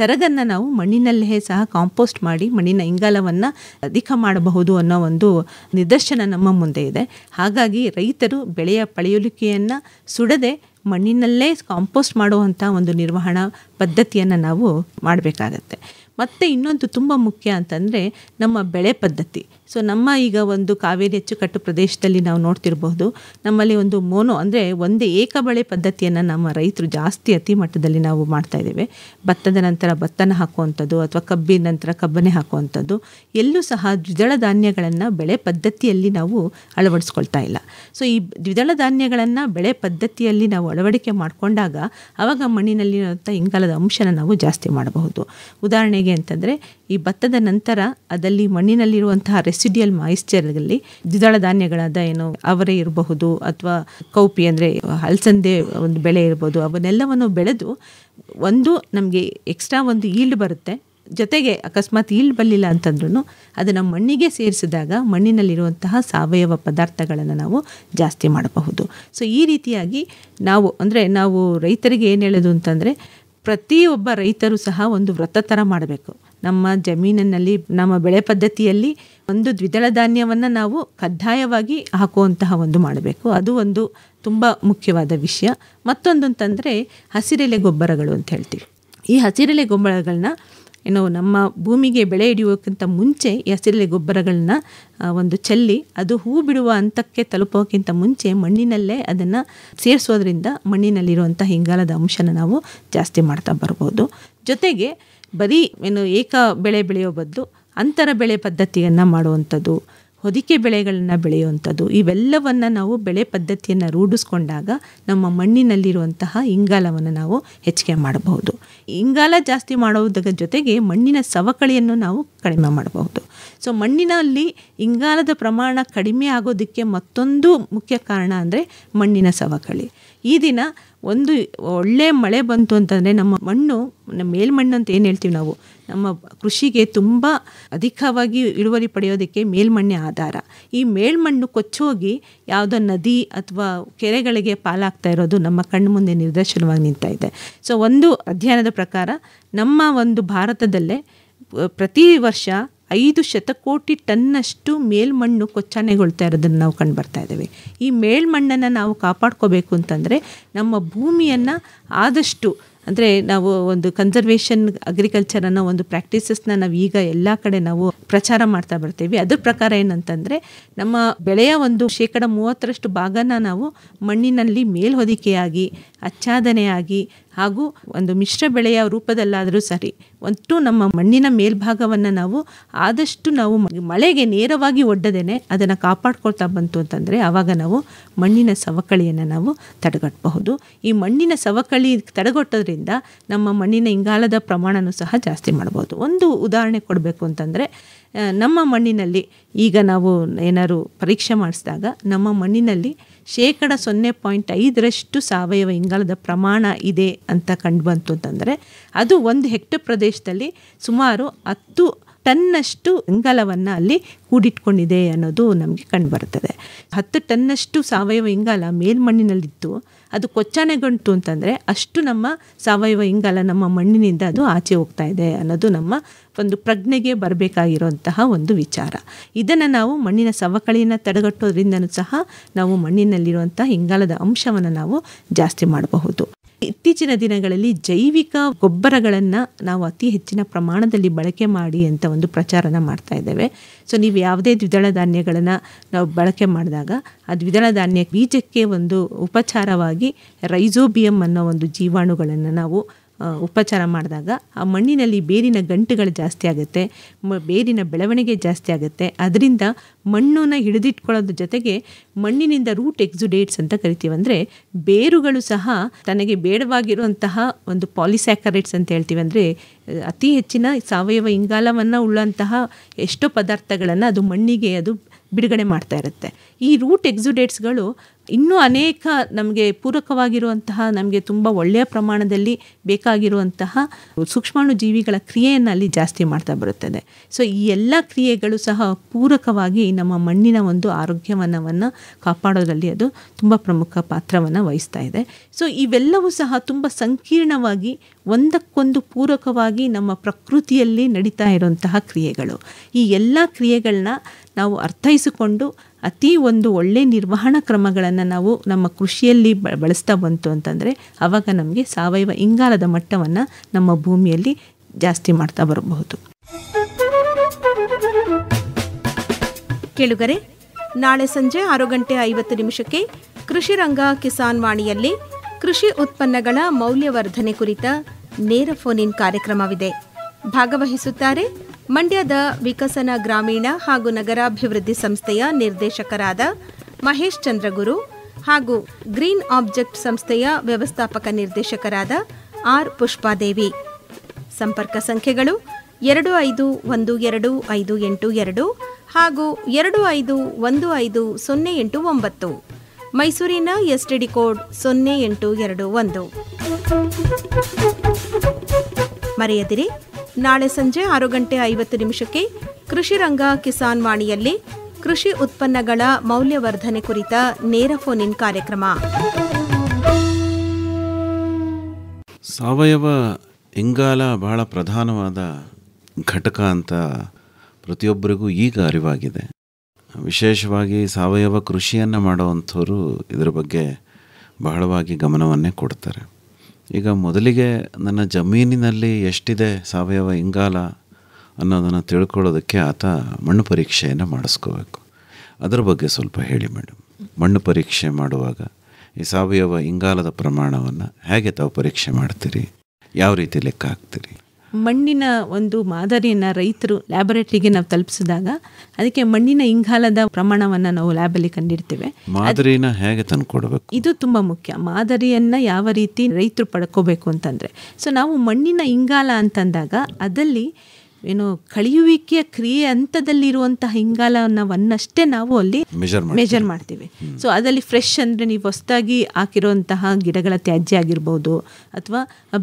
ತರಗನ್ನು ನಾವು ಮಣ್ಣಿನಲ್ಲೇ ಸಹ ಕಾಂಪೋಸ್ಟ್ ಮಾಡಿ ಮಣ್ಣಿನ ಇಂಗಾಲವನ್ನು ಅಧಿಕ ಮಾಡಬಹುದು ಅನ್ನೋ ಒಂದು ನಿದರ್ಶನ ನಮ್ಮ ಮುಂದೆ ಇದೆ. ಹಾಗಾಗಿ ರೈತರು ಬೆಳೆಯ ಪಳೆಯುಳಿಕೆಯನ್ನು ಸುಡದೆ ಮಣ್ಣಿನಲ್ಲೇ ಕಾಂಪೋಸ್ಟ್ ಮಾಡುವಂಥ ಒಂದು ನಿರ್ವಹಣಾ ಪದ್ಧತಿಯನ್ನು ನಾವು ಮಾಡಬೇಕಾಗತ್ತೆ. ಮತ್ತು ಇನ್ನೊಂದು ತುಂಬ ಮುಖ್ಯ ಅಂತಂದರೆ ನಮ್ಮ ಬೆಳೆ ಪದ್ಧತಿ. ಸೊ ನಮ್ಮ ಈಗ ಒಂದು ಕಾವೇರಿ ಅಚ್ಚುಕಟ್ಟು ಪ್ರದೇಶದಲ್ಲಿ ನಾವು ನೋಡ್ತಿರ್ಬೋದು ನಮ್ಮಲ್ಲಿ ಒಂದು ಅಂದರೆ ಒಂದೇ ಏಕ ಬೆಳೆ ಪದ್ಧತಿಯನ್ನು ನಮ್ಮ ರೈತರು ಜಾಸ್ತಿ ಅತಿ ಮಟ್ಟದಲ್ಲಿ ನಾವು ಮಾಡ್ತಾಯಿದ್ದೇವೆ. ಭತ್ತದ ನಂತರ ಭತ್ತನ ಹಾಕುವಂಥದ್ದು ಅಥವಾ ಕಬ್ಬಿನ ನಂತರ ಕಬ್ಬನ್ನೇ ಹಾಕುವಂಥದ್ದು ಎಲ್ಲೂ ಸಹ ದ್ವಿದಳ ಧಾನ್ಯಗಳನ್ನು ಬೆಳೆ ಪದ್ಧತಿಯಲ್ಲಿ ನಾವು ಅಳವಡಿಸ್ಕೊಳ್ತಾ ಇಲ್ಲ. ಸೊ ಈ ದ್ವಿದಳ ಧಾನ್ಯಗಳನ್ನು ಬೆಳೆ ಪದ್ಧತಿಯಲ್ಲಿ ನಾವು ಅಳವಡಿಕೆ ಮಾಡಿಕೊಂಡಾಗ ಆವಾಗ ಮಣ್ಣಿನಲ್ಲಿರುವಂಥ ಇಂಗಾಲದ ಅಂಶನ ನಾವು ಜಾಸ್ತಿ ಮಾಡಬಹುದು. ಉದಾಹರಣೆಗೆ ಅಂತಂದರೆ ಈ ಭತ್ತದ ನಂತರ ಅದಲ್ಲಿ ಮಣ್ಣಿನಲ್ಲಿರುವಂತಹ ರೆಸಿಡಿಯಲ್ ಮಾಯಿಶ್ಚರಲ್ಲಿ ದ್ವಿದಳ ಧಾನ್ಯಗಳಾದ ಅವರೆ ಇರಬಹುದು ಅಥವಾ ಕೌಪಿ ಅಂದರೆ ಹಲಸಂದೆ ಒಂದು ಬೆಳೆ ಇರ್ಬೋದು ಅವನ್ನೆಲ್ಲವನ್ನು ಬೆಳೆದು ಒಂದು ನಮಗೆ ಎಕ್ಸ್ಟ್ರಾ ಒಂದು ಈಲ್ಡ್ ಬರುತ್ತೆ. ಜೊತೆಗೆ ಅಕಸ್ಮಾತ್ ಈಲ್ಡ್ ಬರಲಿಲ್ಲ ಅಂತಂದ್ರೂ ಅದನ್ನು ಮಣ್ಣಿಗೆ ಸೇರಿಸಿದಾಗ ಮಣ್ಣಿನಲ್ಲಿರುವಂತಹ ಸಾವಯವ ಪದಾರ್ಥಗಳನ್ನು ನಾವು ಜಾಸ್ತಿ ಮಾಡಬಹುದು. ಸೊ ಈ ರೀತಿಯಾಗಿ ನಾವು ರೈತರಿಗೆ ಏನು ಹೇಳೋದು ಅಂತಂದರೆ ಪ್ರತಿಯೊಬ್ಬ ರೈತರು ಸಹ ಒಂದು ವ್ರತ ಥರ ಮಾಡಬೇಕು. ನಮ್ಮ ಜಮೀನಿನಲ್ಲಿ ನಮ್ಮ ಬೆಳೆ ಪದ್ಧತಿಯಲ್ಲಿ ಒಂದು ದ್ವಿದಳ ಧಾನ್ಯವನ್ನು ನಾವು ಕಡ್ಡಾಯವಾಗಿ ಹಾಕುವಂತಹ ಒಂದು ಮಾಡಬೇಕು. ಅದು ಒಂದು ತುಂಬ ಮುಖ್ಯವಾದ ವಿಷಯ. ಮತ್ತೊಂದು ಅಂತಂದರೆ ಹಸಿರೆಲೆ ಗೊಬ್ಬರಗಳು ಅಂತ ಹೇಳ್ತೀವಿ. ಈ ಹಸಿರೆಲೆ ಗೊಬ್ಬರಗಳನ್ನ ನಮ್ಮ ಭೂಮಿಗೆ ಬೆಳೆ ಹಿಡಿಯೋಕ್ಕಿಂತ ಮುಂಚೆ ಈ ಹಸಿರೆಲೆ ಗೊಬ್ಬರಗಳನ್ನ ಒಂದು ಚೆಲ್ಲಿ ಅದು ಹೂ ಬಿಡುವ ಹಂತಕ್ಕೆ ತಲುಪೋಕ್ಕಿಂತ ಮುಂಚೆ ಮಣ್ಣಿನಲ್ಲೇ ಅದನ್ನು ಸೇರಿಸೋದ್ರಿಂದ ಮಣ್ಣಿನಲ್ಲಿರುವಂಥ ಇಂಗಾಲದ ಅಂಶನ ನಾವು ಜಾಸ್ತಿ ಮಾಡ್ತಾ ಬರ್ಬೋದು. ಜೊತೆಗೆ ಬರೀ ಏಕ ಬೆಳೆ ಬೆಳೆಯೋ ಬದಲು ಅಂತರ ಬೆಳೆ ಪದ್ಧತಿಯನ್ನು ಮಾಡುವಂಥದ್ದು, ಹೊದಿಕೆ ಬೆಳೆಗಳನ್ನು ಬೆಳೆಯುವಂಥದ್ದು ಇವೆಲ್ಲವನ್ನು ನಾವು ಬೆಳೆ ಪದ್ಧತಿಯನ್ನು ರೂಢಿಸ್ಕೊಂಡಾಗ ನಮ್ಮ ಮಣ್ಣಿನಲ್ಲಿರುವಂತಹ ಇಂಗಾಲವನ್ನು ನಾವು ಹೆಚ್ಚಿಗೆ ಮಾಡಬಹುದು. ಇಂಗಾಲ ಜಾಸ್ತಿ ಮಾಡೋದ್ರ ಜೊತೆಗೆ ಮಣ್ಣಿನ ಸವಕಳಿಯನ್ನು ನಾವು ಕಡಿಮೆ ಮಾಡಬಹುದು. ಸೊ ಮಣ್ಣಿನಲ್ಲಿ ಇಂಗಾಲದ ಪ್ರಮಾಣ ಕಡಿಮೆ ಆಗೋದಕ್ಕೆ ಮತ್ತೊಂದು ಮುಖ್ಯ ಕಾರಣ ಅಂದರೆ ಮಣ್ಣಿನ ಸವಕಳಿ. ಈ ದಿನ ಒಂದು ಒಳ್ಳೆಯ ಮಳೆ ಬಂತು ಅಂತಂದರೆ ನಮ್ಮ ಮಣ್ಣು ಮೇಲ್ಮಣ್ಣು ಅಂತ ಏನು ಹೇಳ್ತೀವಿ ನಾವು ನಮ್ಮ ಕೃಷಿಗೆ ತುಂಬ ಅಧಿಕವಾಗಿ ಇಳುವರಿ ಪಡೆಯೋದಕ್ಕೆ ಮೇಲ್ಮಣ್ಣೆ ಆಧಾರ. ಈ ಮೇಲ್ಮಣ್ಣು ಕೊಚ್ಚೋಗಿ ಯಾವುದೋ ನದಿ ಅಥವಾ ಕೆರೆಗಳಿಗೆ ಪಾಲಾಗ್ತಾ ಇರೋದು ನಮ್ಮ ಕಣ್ಣು ಮುಂದೆ ನಿದರ್ಶನವಾಗಿ ನಿಂತಾ ಇದೆ. ಸೊ ಒಂದು ಅಧ್ಯಯನದ ಪ್ರಕಾರ ನಮ್ಮ ಒಂದು ಭಾರತದಲ್ಲೇ ಪ್ರತಿ ವರ್ಷ 5 ಶತಕೋಟಿ ಟನ್ನಷ್ಟು ಮೇಲ್ಮಣ್ಣು ಕೊಚ್ಚಣೆಗೊಳ್ತಾ ಇರೋದನ್ನು ನಾವು ಕಂಡು ಬರ್ತಾ ಇದ್ದೇವೆ. ಈ ಮೇಲ್ಮಣ್ಣನ್ನು ನಾವು ಕಾಪಾಡ್ಕೋಬೇಕು ಅಂತಂದರೆ ನಮ್ಮ ಭೂಮಿಯನ್ನು ಆದಷ್ಟು ಅಂದರೆ ನಾವು ಒಂದು ಕನ್ಸರ್ವೇಷನ್ ಅಗ್ರಿಕಲ್ಚರ್ ಅನ್ನೋ ಒಂದು ಪ್ರಾಕ್ಟೀಸಸ್ನ ನಾವು ಈಗ ಎಲ್ಲ ಕಡೆ ನಾವು ಪ್ರಚಾರ ಮಾಡ್ತಾ ಬರ್ತೀವಿ. ಅದ್ರ ಪ್ರಕಾರ ಏನಂತಂದರೆ ನಮ್ಮ ಬೆಳೆಯ ಒಂದು 30% ಭಾಗನ ನಾವು ಮಣ್ಣಿನಲ್ಲಿ ಮೇಲ್ಹೊದಿಕೆಯಾಗಿ ಆಚ್ಛಾದನೆಯಾಗಿ ಹಾಗೂ ಒಂದು ಮಿಶ್ರ ಬೆಳೆಯ ರೂಪದಲ್ಲಾದರೂ ಸರಿ ಒಟ್ಟು ನಮ್ಮ ಮಣ್ಣಿನ ಮೇಲ್ಭಾಗವನ್ನು ನಾವು ಆದಷ್ಟು ನಾವು ಮಳೆಗೆ ನೇರವಾಗಿ ಒಡ್ಡದೇನೆ ಅದನ್ನು ಕಾಪಾಡ್ಕೊಳ್ತಾ ಬಂತು ಅಂತಂದರೆ ಆವಾಗ ನಾವು ಮಣ್ಣಿನ ಸವಕಳಿಯನ್ನು ನಾವು ತಡೆಗಟ್ಟಬಹುದು. ಈ ಮಣ್ಣಿನ ಸವಕಳಿ ತಡೆಗಟ್ಟೋದ್ರಿಂದ ನಮ್ಮ ಮಣ್ಣಿನ ಇಂಗಾಲದ ಪ್ರಮಾಣನೂ ಸಹ ಜಾಸ್ತಿ ಮಾಡ್ಬೋದು. ಒಂದು ಉದಾಹರಣೆ ಕೊಡಬೇಕು ಅಂತಂದರೆ ನಮ್ಮ ಮಣ್ಣಿನಲ್ಲಿ ಈಗ ನಾವು ಏನಾದ್ರು ಪರೀಕ್ಷೆ ಮಾಡಿಸಿದಾಗ ನಮ್ಮ ಮಣ್ಣಿನಲ್ಲಿ 0.5% ಸಾವಯವ ಇಂಗಾಲದ ಪ್ರಮಾಣ ಇದೆ ಅಂತ ಕಂಡು ಬಂತು ಅಂತಂದರೆ ಅದು 1 ಹೆಕ್ಟೇರ್ ಪ್ರದೇಶದಲ್ಲಿ ಸುಮಾರು 10 ಟನ್ನಷ್ಟು ಇಂಗಾಲವನ್ನು ಅಲ್ಲಿ ಕೂಡಿಟ್ಕೊಂಡಿದೆ ಅನ್ನೋದು ನಮಗೆ ಕಂಡುಬರುತ್ತದೆ. 10 ಟನ್ನಷ್ಟು ಸಾವಯವ ಇಂಗಾಲ ಮೇಲ್ಮಣ್ಣಿನಲ್ಲಿದ್ದು ಅದು ಕೊಚ್ಚಾಣೆಗಂಟು ಅಂತಂದರೆ ಅಷ್ಟು ನಮ್ಮ ಸಾವಯವ ಇಂಗಾಲ ನಮ್ಮ ಮಣ್ಣಿನಿಂದ ಅದು ಆಚೆ ಹೋಗ್ತಾ ಇದೆ ಅನ್ನೋದು ನಮ್ಮ ಒಂದು ಪ್ರಜ್ಞೆಗೆ ಬರಬೇಕಾಗಿರುವಂತಹ ಒಂದು ವಿಚಾರ. ಇದನ್ನು ನಾವು ಮಣ್ಣಿನ ಸವಕಳಿಯನ್ನು ತಡೆಗಟ್ಟೋದ್ರಿಂದನೂ ಸಹ ನಾವು ಮಣ್ಣಿನಲ್ಲಿರುವಂಥ ಇಂಗಾಲದ ಅಂಶವನ್ನು ನಾವು ಜಾಸ್ತಿ ಮಾಡಬಹುದು. ಇತ್ತೀಚಿನ ದಿನಗಳಲ್ಲಿ ಜೈವಿಕ ಗೊಬ್ಬರಗಳನ್ನು ನಾವು ಅತಿ ಹೆಚ್ಚಿನ ಪ್ರಮಾಣದಲ್ಲಿ ಬಳಕೆ ಮಾಡಿ ಅಂತ ಒಂದು ಪ್ರಚಾರನ ಮಾಡ್ತಾ ಇದ್ದೇವೆ. ಸೊ ನೀವು ಯಾವುದೇ ದ್ವಿದಳ ಧಾನ್ಯಗಳನ್ನು ನಾವು ಬಳಕೆ ಮಾಡಿದಾಗ ಆ ದ್ವಿದಳ ಧಾನ್ಯ ಬೀಜಕ್ಕೆ ಒಂದು ಉಪಚಾರವಾಗಿ ರೈಜೋಬಿಯಂ ಅನ್ನೋ ಒಂದು ಜೀವಾಣುಗಳನ್ನು ನಾವು ಉಪಚಾರ ಮಾಡಿದಾಗ ಆ ಮಣ್ಣಿನಲ್ಲಿ ಬೇರಿನ ಗಂಟುಗಳು ಜಾಸ್ತಿ ಆಗುತ್ತೆ, ಬೇರಿನ ಬೆಳವಣಿಗೆ ಜಾಸ್ತಿ ಆಗುತ್ತೆ. ಅದರಿಂದ ಮಣ್ಣನ್ನು ಹಿಡಿದಿಟ್ಕೊಳ್ಳೋದ್ರ ಜೊತೆಗೆ ಮಣ್ಣಿನಿಂದ ರೂಟ್ ಎಕ್ಸುಡೇಟ್ಸ್ ಅಂತ ಕರಿತೀವಿ. ಅಂದರೆ ಬೇರುಗಳು ಸಹ ತನಗೆ ಬೇಡವಾಗಿರುವಂತಹ ಒಂದು ಪಾಲಿಸ್ಯಾಕರೈಡ್ಸ್ ಅಂತ ಹೇಳ್ತೀವಿ, ಅಂದರೆ ಅತಿ ಹೆಚ್ಚಿನ ಸಾವಯವ ಇಂಗಾಲವನ್ನು ಉಳ್ಳಂತಹ ಎಷ್ಟೋ ಪದಾರ್ಥಗಳನ್ನು ಅದು ಮಣ್ಣಿಗೆ ಅದು ಬಿಡುಗಡೆ ಮಾಡ್ತಾ ಇರುತ್ತೆ. ಈ ರೂಟ್ ಎಕ್ಸುಡೇಟ್ಸ್ಗಳು ಇನ್ನೂ ಅನೇಕ ನಮಗೆ ಪೂರಕವಾಗಿರುವಂತಹ ನಮಗೆ ತುಂಬ ಒಳ್ಳೆಯ ಪ್ರಮಾಣದಲ್ಲಿ ಬೇಕಾಗಿರುವಂತಹ ಸೂಕ್ಷ್ಮಾಣು ಜೀವಿಗಳ ಕ್ರಿಯೆಯನ್ನು ಅಲ್ಲಿ ಜಾಸ್ತಿ ಮಾಡ್ತಾ ಬರುತ್ತದೆ. ಸೊ ಈ ಎಲ್ಲ ಕ್ರಿಯೆಗಳು ಸಹ ಪೂರಕವಾಗಿ ನಮ್ಮ ಮಣ್ಣಿನ ಒಂದು ಆರೋಗ್ಯವನ್ನು ಕಾಪಾಡೋದ್ರಲ್ಲಿ ಅದು ತುಂಬ ಪ್ರಮುಖ ಪಾತ್ರವನ್ನು ವಹಿಸ್ತಾ ಇದೆ. ಸೊ ಇವೆಲ್ಲವೂ ಸಹ ತುಂಬ ಸಂಕೀರ್ಣವಾಗಿ ಒಂದಕ್ಕೊಂದು ಪೂರಕವಾಗಿ ನಮ್ಮ ಪ್ರಕೃತಿಯಲ್ಲಿ ನಡೀತಾ ಇರುವಂತಹ ಕ್ರಿಯೆಗಳು. ಈ ಎಲ್ಲ ಕ್ರಿಯೆಗಳನ್ನ ನಾವು ಅರ್ಥೈಸಿಕೊಂಡು ಅತಿ ಒಂದು ಒಳ್ಳೆಯ ನಿರ್ವಹಣಾ ಕ್ರಮಗಳನ್ನು ನಾವು ನಮ್ಮ ಕೃಷಿಯಲ್ಲಿ ಬಳಸ್ತಾ ಬಂತು ಅಂತಂದರೆ ಆವಾಗ ನಮಗೆ ಸಾವಯವ ಇಂಗಾಲದ ಮಟ್ಟವನ್ನು ನಮ್ಮ ಭೂಮಿಯಲ್ಲಿ ಜಾಸ್ತಿ ಮಾಡ್ತಾ ಬರಬಹುದು. ಕೇಳುಗರೆ, ನಾಳೆ ಸಂಜೆ 6:50 ಕೃಷಿ ರಂಗ ಕಿಸಾನ್ ವಾಣಿಯಲ್ಲಿ ಕೃಷಿ ಉತ್ಪನ್ನಗಳ ಮೌಲ್ಯವರ್ಧನೆ ಕುರಿತ ನೇರ ಫೋನ್ ಇನ್ ಕಾರ್ಯಕ್ರಮವಿದೆ. ಭಾಗವಹಿಸುತ್ತಾರೆ ಮಂಡ್ಯದ ವಿಕಸನ ಗ್ರಾಮೀಣ ಹಾಗೂ ನಗರಾಭಿವೃದ್ಧಿ ಸಂಸ್ಥೆಯ ನಿರ್ದೇಶಕರಾದ ಮಹೇಶ್ ಚಂದ್ರಗುರು ಹಾಗೂ ಗ್ರೀನ್ ಆಬ್ಜೆಕ್ಟ್ ಸಂಸ್ಥೆಯ ವ್ಯವಸ್ಥಾಪಕ ನಿರ್ದೇಶಕರಾದ ಆರ್ ಪುಷ್ಪಾದೇವಿ. ಸಂಪರ್ಕ ಸಂಖ್ಯೆಗಳು 25125882 ಹಾಗೂ 25150889. ಮೈಸೂರಿನ ಎಸ್ಟಿಡಿ ಕೋಡ್ 0821. ಮರೆಯದಿರಿ, ನಾಳೆ ಸಂಜೆ 6:50 ಕೃಷಿ ರಂಗ ಕಿಸಾನ್ ವಾಣಿಯಲ್ಲಿ ಕೃಷಿ ಉತ್ಪನ್ನಗಳ ಮೌಲ್ಯವರ್ಧನೆ ಕುರಿತ ನೇರ ಫೋನ್ ಇನ್ ಕಾರ್ಯಕ್ರಮ. ಸಾವಯವ ಇಂಗಾಲ ಬಹಳ ಪ್ರಧಾನವಾದ ಘಟಕ ಅಂತ ಪ್ರತಿಯೊಬ್ಬರಿಗೂ ಈಗ ಅರಿವಾಗಿದೆ. ವಿಶೇಷವಾಗಿ ಸಾವಯವ ಕೃಷಿಯನ್ನು ಮಾಡೋವಂಥವ್ರು ಇದರ ಬಗ್ಗೆ ಬಹಳವಾಗಿ ಗಮನವನ್ನೇ ಕೊಡ್ತಾರೆ. ಈಗ ಮೊದಲಿಗೆ ನನ್ನ ಜಮೀನಿನಲ್ಲಿ ಎಷ್ಟಿದೆ ಸಾವಯವ ಇಂಗಾಲ ಅನ್ನೋದನ್ನು ತಿಳ್ಕೊಳ್ಳೋದಕ್ಕೆ ಆತ ಮಣ್ಣು ಪರೀಕ್ಷೆಯನ್ನು ಮಾಡಿಸ್ಕೋಬೇಕು. ಅದರ ಬಗ್ಗೆ ಸ್ವಲ್ಪ ಹೇಳಿ ಮೇಡಮ್. ಮಣ್ಣು ಪರೀಕ್ಷೆ ಮಾಡುವಾಗ ಈ ಸಾವಯವ ಇಂಗಾಲದ ಪ್ರಮಾಣವನ್ನು ಹೇಗೆ ತಾವು ಪರೀಕ್ಷೆ ಮಾಡ್ತೀರಿ, ಯಾವ ರೀತಿ ಲೆಕ್ಕ ಹಾಕ್ತೀರಿ? ಮಣ್ಣಿನ ಒಂದು ಮಾದರಿಯನ್ನು ರೈತರು ಲ್ಯಾಬೊರೇಟರಿಗೆ ನಾವು ತಲುಪಿಸಿದಾಗ ಅದಕ್ಕೆ ಮಣ್ಣಿನ ಇಂಗಾಲದ ಪ್ರಮಾಣವನ್ನು ನಾವು ಲ್ಯಾಬಲ್ಲಿ ಕಂಡಿರ್ತೇವೆ. ಮಾದರಿನ ಹೇಗೆ ತಂದುಕೊಡ್ಬೇಕು? ಇದು ತುಂಬ ಮುಖ್ಯ. ಮಾದರಿಯನ್ನು ಯಾವ ರೀತಿ ರೈತರು ಪಡ್ಕೋಬೇಕು ಅಂತಂದರೆ, ಸೊ ನಾವು ಮಣ್ಣಿನ ಇಂಗಾಲ ಅಂತಂದಾಗ ಅದಲ್ಲಿ ಏನು ಕಳೆಯುವಿಕೆಯ ಕ್ರಿಯೆ ಹಂತದಲ್ಲಿರುವಂತಹ ಇಂಗಾಲವನ್ನಷ್ಟೇ ನಾವು ಅಲ್ಲಿ ಮೆಜರ್ ಮಾಡ್ತೀವಿ. ಸೊ ಅದರಲ್ಲಿ ಫ್ರೆಶ್ ಅಂದರೆ ನೀವು ಹೊಸದಾಗಿ ಹಾಕಿರುವಂತಹ ಗಿಡಗಳ ತ್ಯಾಜ್ಯ ಆಗಿರ್ಬೋದು ಅಥವಾ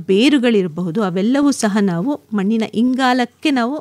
ಬೇರುಗಳಿರಬಹುದು, ಅವೆಲ್ಲವೂ ಸಹ ನಾವು ಮಣ್ಣಿನ ಇಂಗಾಲಕ್ಕೆ ನಾವು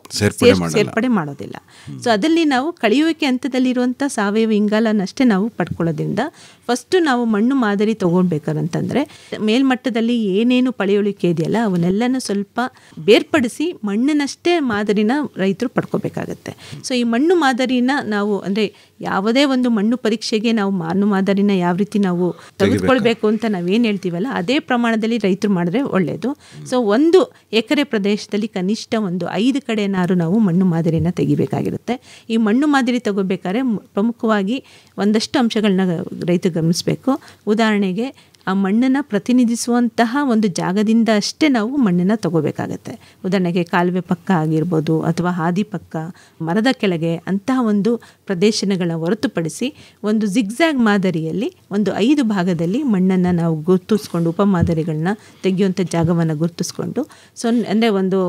ಸೇರ್ಪಡೆ ಮಾಡೋದಿಲ್ಲ. ಸೊ ಅದಲ್ಲಿ ನಾವು ಕಳೆಯುವಿಕೆ ಹಂತದಲ್ಲಿರುವಂಥ ಸಾವಯವ ಇಂಗಾಲನಷ್ಟೇ ನಾವು ಪಡ್ಕೊಳ್ಳೋದ್ರಿಂದ ಫಸ್ಟು ನಾವು ಮಣ್ಣು ಮಾದರಿ ತೊಗೊಳ್ಬೇಕಂತಂದರೆ ಮೇಲ್ಮಟ್ಟದಲ್ಲಿ ಏನೇನು ಪಳೆಯುಳಿಕೆ ಇದೆಯಲ್ಲ ಅವನ್ನೆಲ್ಲನೂ ಸ್ವಲ್ಪ ಬೇರ್ಪಡಿಸಿ ಮಣ್ಣಿನಷ್ಟೇ ಮಾದರಿನ ರೈತರು ಪಡ್ಕೋಬೇಕಾಗತ್ತೆ. ಸೊ ಈ ಮಣ್ಣು ಮಾದರಿನ ನಾವು ಅಂದರೆ ಯಾವುದೇ ಒಂದು ಮಣ್ಣು ಪರೀಕ್ಷೆಗೆ ನಾವು ಮಣ್ಣು ಮಾದರಿನ ಯಾವ ರೀತಿ ನಾವು ತೆಗೆದುಕೊಳ್ಬೇಕು ಅಂತ ನಾವೇನು ಹೇಳ್ತೀವಲ್ಲ ಅದೇ ಪ್ರಮಾಣದಲ್ಲಿ ರೈತರು ಮಾಡಿದ್ರೆ ಒಳ್ಳೆಯದು. ಸೊ 1 ಎಕರೆ ಪ್ರದೇಶದಲ್ಲಿ ಕನಿಷ್ಠ ಒಂದು 5 ಕಡೆನಾರು ನಾವು ಮಣ್ಣು ಮಾದರಿನ ತೆಗಿಬೇಕಾಗಿರುತ್ತೆ. ಈ ಮಣ್ಣು ಮಾದರಿ ತಗೋಬೇಕಾದ್ರೆ ಪ್ರಮುಖವಾಗಿ ಒಂದಷ್ಟು ಅಂಶಗಳನ್ನ ರೈತ ಗಮನಿಸಬೇಕು. ಉದಾಹರಣೆಗೆ ಆ ಮಣ್ಣನ್ನು ಪ್ರತಿನಿಧಿಸುವಂತಹ ಒಂದು ಜಾಗದಿಂದ ಅಷ್ಟೇ ನಾವು ಮಣ್ಣನ್ನು ತಗೋಬೇಕಾಗತ್ತೆ. ಉದಾಹರಣೆಗೆ ಕಾಲುವೆ ಪಕ್ಕ ಆಗಿರ್ಬೋದು ಅಥವಾ ಹಾದಿ ಪಕ್ಕ, ಮರದ ಕೆಳಗೆ ಅಂತಹ ಒಂದು ಪ್ರದೇಶಗಳನ್ನ ಹೊರತುಪಡಿಸಿ ಒಂದು ಜಿಗ್ಜ್ಯಾಗ್ ಮಾದರಿಯಲ್ಲಿ ಒಂದು 5 ಭಾಗದಲ್ಲಿ ಮಣ್ಣನ್ನು ನಾವು ಗುರುತಿಸ್ಕೊಂಡು ಉಪಮಾದರಿಗಳನ್ನ ತೆಗೆಯುವಂಥ ಜಾಗವನ್ನು ಗುರುತಿಸ್ಕೊಂಡು ಅಂದರೆ ಒಂದು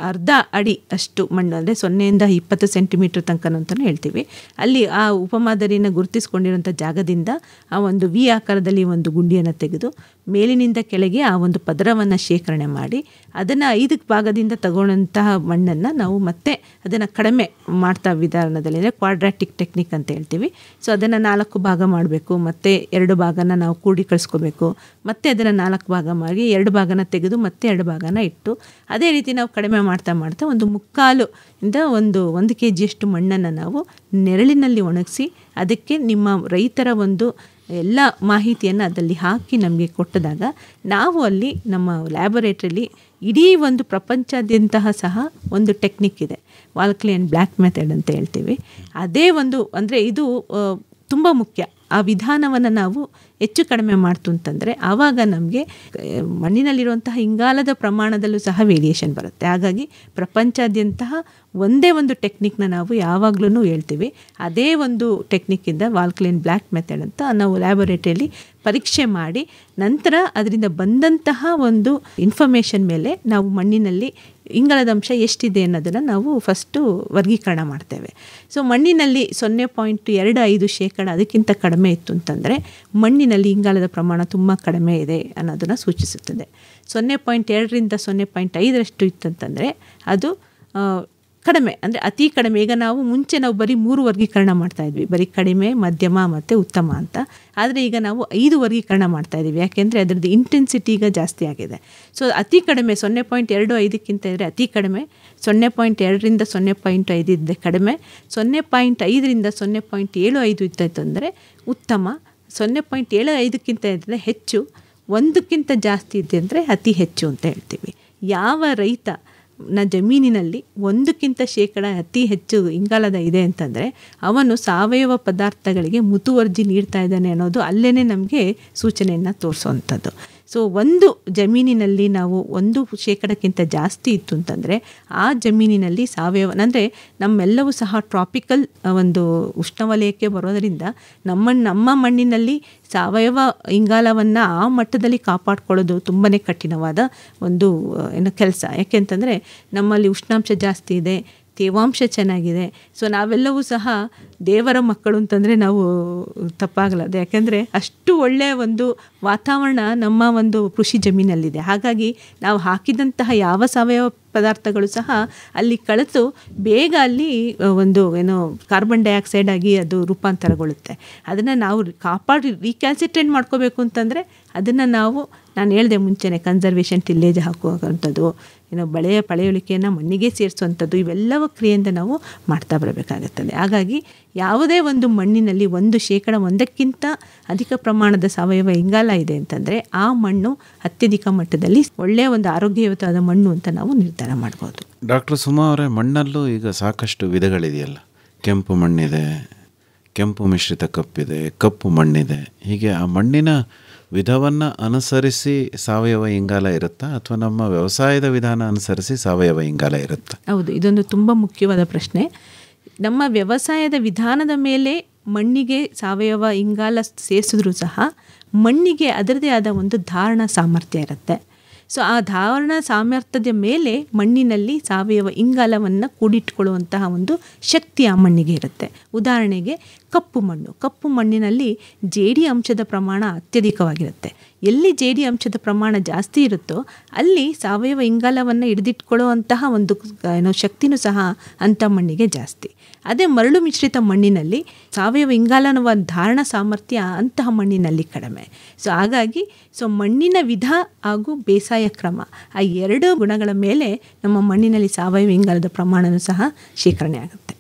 ಅರ್ಧ ಅಡಿ ಅಷ್ಟು ಮಣ್ಣು ಅಂದರೆ 0 to 20 ಸೆಂಟಿಮೀಟ್ರ್ ತನಕ ಅಂತಲೂ ಹೇಳ್ತೀವಿ. ಅಲ್ಲಿ ಆ ಉಪಮಾದರಿನ ಗುರುತಿಸ್ಕೊಂಡಿರೋಂಥ ಜಾಗದಿಂದ ಆ ಒಂದು ವಿ ಆಕಾರದಲ್ಲಿ ಒಂದು ಗುಂಡಿಯನ್ನು ತೆಗೆದು ಮೇಲಿನಿಂದ ಕೆಳಗೆ ಆ ಒಂದು ಪದರವನ್ನು ಶೇಖರಣೆ ಮಾಡಿ ಅದನ್ನು 5 ಭಾಗದಿಂದ ತಗೊಂಡಂತಹ ಮಣ್ಣನ್ನು ನಾವು ಮತ್ತೆ ಅದನ್ನು ಕಡಿಮೆ ಮಾಡ್ತಾ ವಿಧಾನದಲ್ಲಿ ಅಂದರೆ ಕ್ವಾಡ್ರಾಟಿಕ್ ಟೆಕ್ನಿಕ್ ಅಂತ ಹೇಳ್ತೀವಿ. ಸೊ ಅದನ್ನು 4 ಭಾಗ ಮಾಡಬೇಕು, ಮತ್ತು 2 ಭಾಗನ ನಾವು ಕೂಡಿಕಳಿಸ್ಕೋಬೇಕು, ಮತ್ತೆ ಅದನ್ನು 4 ಭಾಗ ಮಾಡಿ 2 ಭಾಗನ ತೆಗೆದು ಮತ್ತೆ 2 ಭಾಗನ ಇಟ್ಟು ಅದೇ ರೀತಿ ನಾವು ಕಡಿಮೆ ಮಾಡ್ತಾ ಮಾಡ್ತಾ ಒಂದು 3/4 ಇಂದ 1 kg ಮಣ್ಣನ್ನು ನಾವು ನೆರಳಿನಲ್ಲಿ ಒಣಗಿಸಿ ಅದಕ್ಕೆ ನಿಮ್ಮ ರೈತರ ಒಂದು ಎಲ್ಲ ಮಾಹಿತಿಯನ್ನು ಅದರಲ್ಲಿ ಹಾಕಿ ನಮಗೆ ಕೊಟ್ಟದಾಗ ನಾವು ಅಲ್ಲಿ ನಮ್ಮ ಲ್ಯಾಬೊರೇಟ್ರಿಲಿ ಇಡೀ ಒಂದು ಪ್ರಪಂಚದಂತಹ ಸಹ ಒಂದು ಟೆಕ್ನಿಕ್ ಇದೆ, ವಾಲ್ಕ್ಲೆ ಆ್ಯಂಡ್ ಬ್ಲ್ಯಾಕ್ ಮೆಥಡ್ ಅಂತ ಹೇಳ್ತೀವಿ. ಅದೇ ಒಂದು ಅಂದರೆ ಇದು ತುಂಬ ಮುಖ್ಯ. ಆ ವಿಧಾನವನ್ನು ನಾವು ಹೆಚ್ಚು ಕಡಿಮೆ ಮಾಡ್ತು ಅಂತಂದರೆ ಆವಾಗ ನಮಗೆ ಮಣ್ಣಿನಲ್ಲಿರುವಂತಹ ಇಂಗಾಲದ ಪ್ರಮಾಣದಲ್ಲೂ ಸಹ ವೇರಿಯೇಷನ್ ಬರುತ್ತೆ. ಹಾಗಾಗಿ ಪ್ರಪಂಚಾದ್ಯಂತಹ ಒಂದೇ ಒಂದು ಟೆಕ್ನಿಕ್ನ ನಾವು ಯಾವಾಗಲೂ ಹೇಳ್ತೀವಿ. ಅದೇ ಒಂದು ಟೆಕ್ನಿಕ್ಕಿಂದ ವಾಲ್ಕ್ಲೆ ಆ್ಯಂಡ್ ಬ್ಲ್ಯಾಕ್ ಮೆಥಡ್ ಅಂತ ನಾವು ಲ್ಯಾಬೊರೇಟರಿಯಲ್ಲಿ ಪರೀಕ್ಷೆ ಮಾಡಿ ನಂತರ ಅದರಿಂದ ಬಂದಂತಹ ಒಂದು ಇನ್ಫಾರ್ಮೇಷನ್ ಮೇಲೆ ನಾವು ಮಣ್ಣಿನಲ್ಲಿ ಇಂಗಾಲದ ಅಂಶ ಎಷ್ಟಿದೆ ಅನ್ನೋದನ್ನು ನಾವು ಫಸ್ಟು ವರ್ಗೀಕರಣ ಮಾಡ್ತೇವೆ. ಸೊ ಮಣ್ಣಿನಲ್ಲಿ 0.25% ಅದಕ್ಕಿಂತ ಕಡಿಮೆ ಇತ್ತು ಅಂತಂದರೆ ಮಣ್ಣಿನಲ್ಲಿ ಇಂಗಾಲದ ಪ್ರಮಾಣ ತುಂಬ ಕಡಿಮೆ ಇದೆ ಅನ್ನೋದನ್ನು ಸೂಚಿಸುತ್ತದೆ. 0.2ರಿಂದ 0.5 ಇತ್ತಂತಂದರೆ ಅದು ಕಡಿಮೆ ಅಂದರೆ ಅತಿ ಕಡಿಮೆ. ಈಗ ಮುಂಚೆ ನಾವು ಬರೀ 3 ವರ್ಗೀಕರಣ ಮಾಡ್ತಾಯಿದ್ವಿ, ಬರೀ ಕಡಿಮೆ, ಮಧ್ಯಮ ಮತ್ತು ಉತ್ತಮ ಅಂತ. ಆದರೆ ಈಗ ನಾವು 5 ವರ್ಗೀಕರಣ ಮಾಡ್ತಾಯಿದ್ದೀವಿ. ಯಾಕೆಂದರೆ ಅದರದ್ದು ಇಂಟೆನ್ಸಿಟಿ ಈಗ ಜಾಸ್ತಿ ಆಗಿದೆ. ಸೊ ಅತಿ ಕಡಿಮೆ 0.25ಕ್ಕಿಂತ ಇದ್ದರೆ ಅತಿ ಕಡಿಮೆ, 0.2ರಿಂದ 0.5 ಇದ್ದರೆ ಕಡಿಮೆ, 0.5ರಿಂದ 0.75 ಇತ್ತು ಅಂದರೆ ಉತ್ತಮ, 0.75ಕ್ಕಿಂತ ಇದ್ದರೆ ಹೆಚ್ಚು, 1ಕ್ಕಿಂತ ಜಾಸ್ತಿ ಇದೆ ಅಂದರೆ ಅತಿ ಹೆಚ್ಚು ಅಂತ ಹೇಳ್ತೀವಿ. ಯಾವ ರೈತ ಜಮೀನಿನಲ್ಲಿ 1% ಅತಿ ಹೆಚ್ಚು ಇಂಗಾಲದ ಇದೆ ಅಂತಂದರೆ ಅವನು ಸಾವಯವ ಪದಾರ್ಥಗಳಿಗೆ ಮುತುವರ್ಜಿ ನೀಡ್ತಾ ಇದ್ದಾನೆ ಅನ್ನೋದು ಅಲ್ಲೇ ನಮಗೆ ಸೂಚನೆಯನ್ನು ತೋರಿಸುವಂಥದ್ದು. ಸೊ ಒಂದು ಜಮೀನಿನಲ್ಲಿ ನಾವು 1%ಕ್ಕಿಂತ ಜಾಸ್ತಿ ಇತ್ತು ಅಂತಂದರೆ ಆ ಜಮೀನಿನಲ್ಲಿ ಸಾವಯವ ಅಂದರೆ ನಮ್ಮೆಲ್ಲವೂ ಸಹ ಟ್ರಾಪಿಕಲ್ ಒಂದು ಉಷ್ಣವಲಯಕ್ಕೆ ಬರೋದರಿಂದ ನಮ್ಮ ಮಣ್ಣಿನಲ್ಲಿ ಸಾವಯವ ಇಂಗಾಲವನ್ನು ಆ ಮಟ್ಟದಲ್ಲಿ ಕಾಪಾಡ್ಕೊಳ್ಳೋದು ತುಂಬಾ ಕಠಿಣವಾದ ಒಂದು ಕೆಲಸ. ಯಾಕೆಂತಂದರೆ ನಮ್ಮಲ್ಲಿ ಉಷ್ಣಾಂಶ ಜಾಸ್ತಿ ಇದೆ, ತೇವಾಂಶ ಚೆನ್ನಾಗಿದೆ. ಸೊ ನಾವೆಲ್ಲವೂ ಸಹ ದೇವರ ಮಕ್ಕಳು ಅಂತಂದರೆ ನಾವು ತಪ್ಪಾಗಲಾರ್ದು. ಯಾಕೆಂದರೆ ಅಷ್ಟು ಒಳ್ಳೆಯ ಒಂದು ವಾತಾವರಣ ನಮ್ಮ ಒಂದು ಕೃಷಿ ಜಮೀನಲ್ಲಿದೆ. ಹಾಗಾಗಿ ನಾವು ಹಾಕಿದಂತಹ ಯಾವ ಸಾವಯವ ಪದಾರ್ಥಗಳು ಸಹ ಅಲ್ಲಿ ಕಳೆದು ಬೇಗ ಅಲ್ಲಿ ಒಂದು ಕಾರ್ಬನ್ ಡೈಆಕ್ಸೈಡ್ ಆಗಿ ಅದು ರೂಪಾಂತರಗೊಳ್ಳುತ್ತೆ. ಅದನ್ನು ನಾವು ರೀಕ್ಯಾಲ್ಸಿಟ್ರೇಟ್ ಮಾಡ್ಕೋಬೇಕು ಅಂತಂದರೆ ಅದನ್ನು ನಾನು ಹೇಳಿದೆ ಮುಂಚೆನೇ ಕನ್ಸರ್ವೇಷನ್ ಟಿಲ್ಲೇಜ್ ಹಾಕುವಂಥದ್ದು, ಪಳೆಯುಳಿಕೆಯನ್ನು ಮಣ್ಣಿಗೆ ಸೇರಿಸುವಂಥದ್ದು, ಇವೆಲ್ಲವ ಕ್ರಿಯೆಯಿಂದ ನಾವು ಮಾಡ್ತಾ ಬರಬೇಕಾಗುತ್ತದೆ. ಹಾಗಾಗಿ ಯಾವುದೇ ಒಂದು ಮಣ್ಣಿನಲ್ಲಿ 1%ಕ್ಕಿಂತ ಅಧಿಕ ಪ್ರಮಾಣದ ಸಾವಯವ ಇಂಗಾಲ ಇದೆ ಅಂತಂದರೆ ಆ ಮಣ್ಣು ಅತ್ಯಧಿಕ ಮಟ್ಟದಲ್ಲಿ ಒಳ್ಳೆಯ ಒಂದು ಆರೋಗ್ಯಯುತವಾದ ಮಣ್ಣು ಅಂತ ನಾವು ನಿರ್ಧಾರ ಮಾಡ್ಬೋದು. ಡಾಕ್ಟರ್ ಸುಮಾ ಅವರೇ, ಮಣ್ಣಲ್ಲೂ ಈಗ ಸಾಕಷ್ಟು ವಿಧಗಳಿದೆಯಲ್ಲ. ಕೆಂಪು ಮಣ್ಣಿದೆ, ಕೆಂಪು ಮಿಶ್ರಿತ ಕಪ್ಪಿದೆ, ಕಪ್ಪು ಮಣ್ಣಿದೆ. ಹೀಗೆ ಆ ಮಣ್ಣಿನ ವಿಧವನ್ನು ಅನುಸರಿಸಿ ಸಾವಯವ ಇಂಗಾಲ ಇರುತ್ತಾ ಅಥವಾ ನಮ್ಮ ವ್ಯವಸಾಯದ ವಿಧಾನ ಅನುಸರಿಸಿ ಸಾವಯವ ಇಂಗಾಲ ಇರುತ್ತಾ? ಹೌದು, ಇದೊಂದು ತುಂಬ ಮುಖ್ಯವಾದ ಪ್ರಶ್ನೆ. ನಮ್ಮ ವ್ಯವಸಾಯದ ವಿಧಾನದ ಮೇಲೆ ಮಣ್ಣಿಗೆ ಸಾವಯವ ಇಂಗಾಲ ಸೇರಿಸಿದ್ರೂ ಸಹ ಮಣ್ಣಿಗೆ ಅದರದೇ ಆದ ಒಂದು ಧಾರಣ ಸಾಮರ್ಥ್ಯ ಇರುತ್ತೆ. ಸೊ ಆ ಧಾರಣ ಸಾಮರ್ಥ್ಯದ ಮೇಲೆ ಮಣ್ಣಿನಲ್ಲಿ ಸಾವಯವ ಇಂಗಾಲವನ್ನು ಕೂಡಿಟ್ಕೊಳ್ಳುವಂತಹ ಒಂದು ಶಕ್ತಿ ಆ ಮಣ್ಣಿಗೆ ಇರುತ್ತೆ. ಉದಾಹರಣೆಗೆ ಕಪ್ಪು ಮಣ್ಣಿನಲ್ಲಿ ಜೇಡಿ ಅಂಶದ ಪ್ರಮಾಣ ಅತ್ಯಧಿಕವಾಗಿರುತ್ತೆ. ಎಲ್ಲಿ ಜೇಡಿ ಅಂಶದ ಪ್ರಮಾಣ ಜಾಸ್ತಿ ಇರುತ್ತೋ ಅಲ್ಲಿ ಸಾವಯವ ಇಂಗಾಲವನ್ನು ಹಿಡಿದಿಟ್ಕೊಳ್ಳೋ ಅಂತಹ ಒಂದು ಶಕ್ತಿನೂ ಸಹ ಅಂಥ ಮಣ್ಣಿಗೆ ಜಾಸ್ತಿ. ಅದೇ ಮರಳು ಮಿಶ್ರಿತ ಮಣ್ಣಿನಲ್ಲಿ ಸಾವಯವ ಇಂಗಾಲನ ಧಾರಣ ಸಾಮರ್ಥ್ಯ ಅಂತಹ ಮಣ್ಣಿನಲ್ಲಿ ಕಡಿಮೆ. ಹಾಗಾಗಿ ಮಣ್ಣಿನ ವಿಧ ಹಾಗೂ ಬೇಸಾಯ ಕ್ರಮ ಆ ಎರಡು ಗುಣಗಳ ಮೇಲೆ ನಮ್ಮ ಮಣ್ಣಿನಲ್ಲಿ ಸಾವಯವ ಇಂಗಾಲದ ಪ್ರಮಾಣವೂ ಸಹ ಶೇಖರಣೆ ಆಗುತ್ತೆ.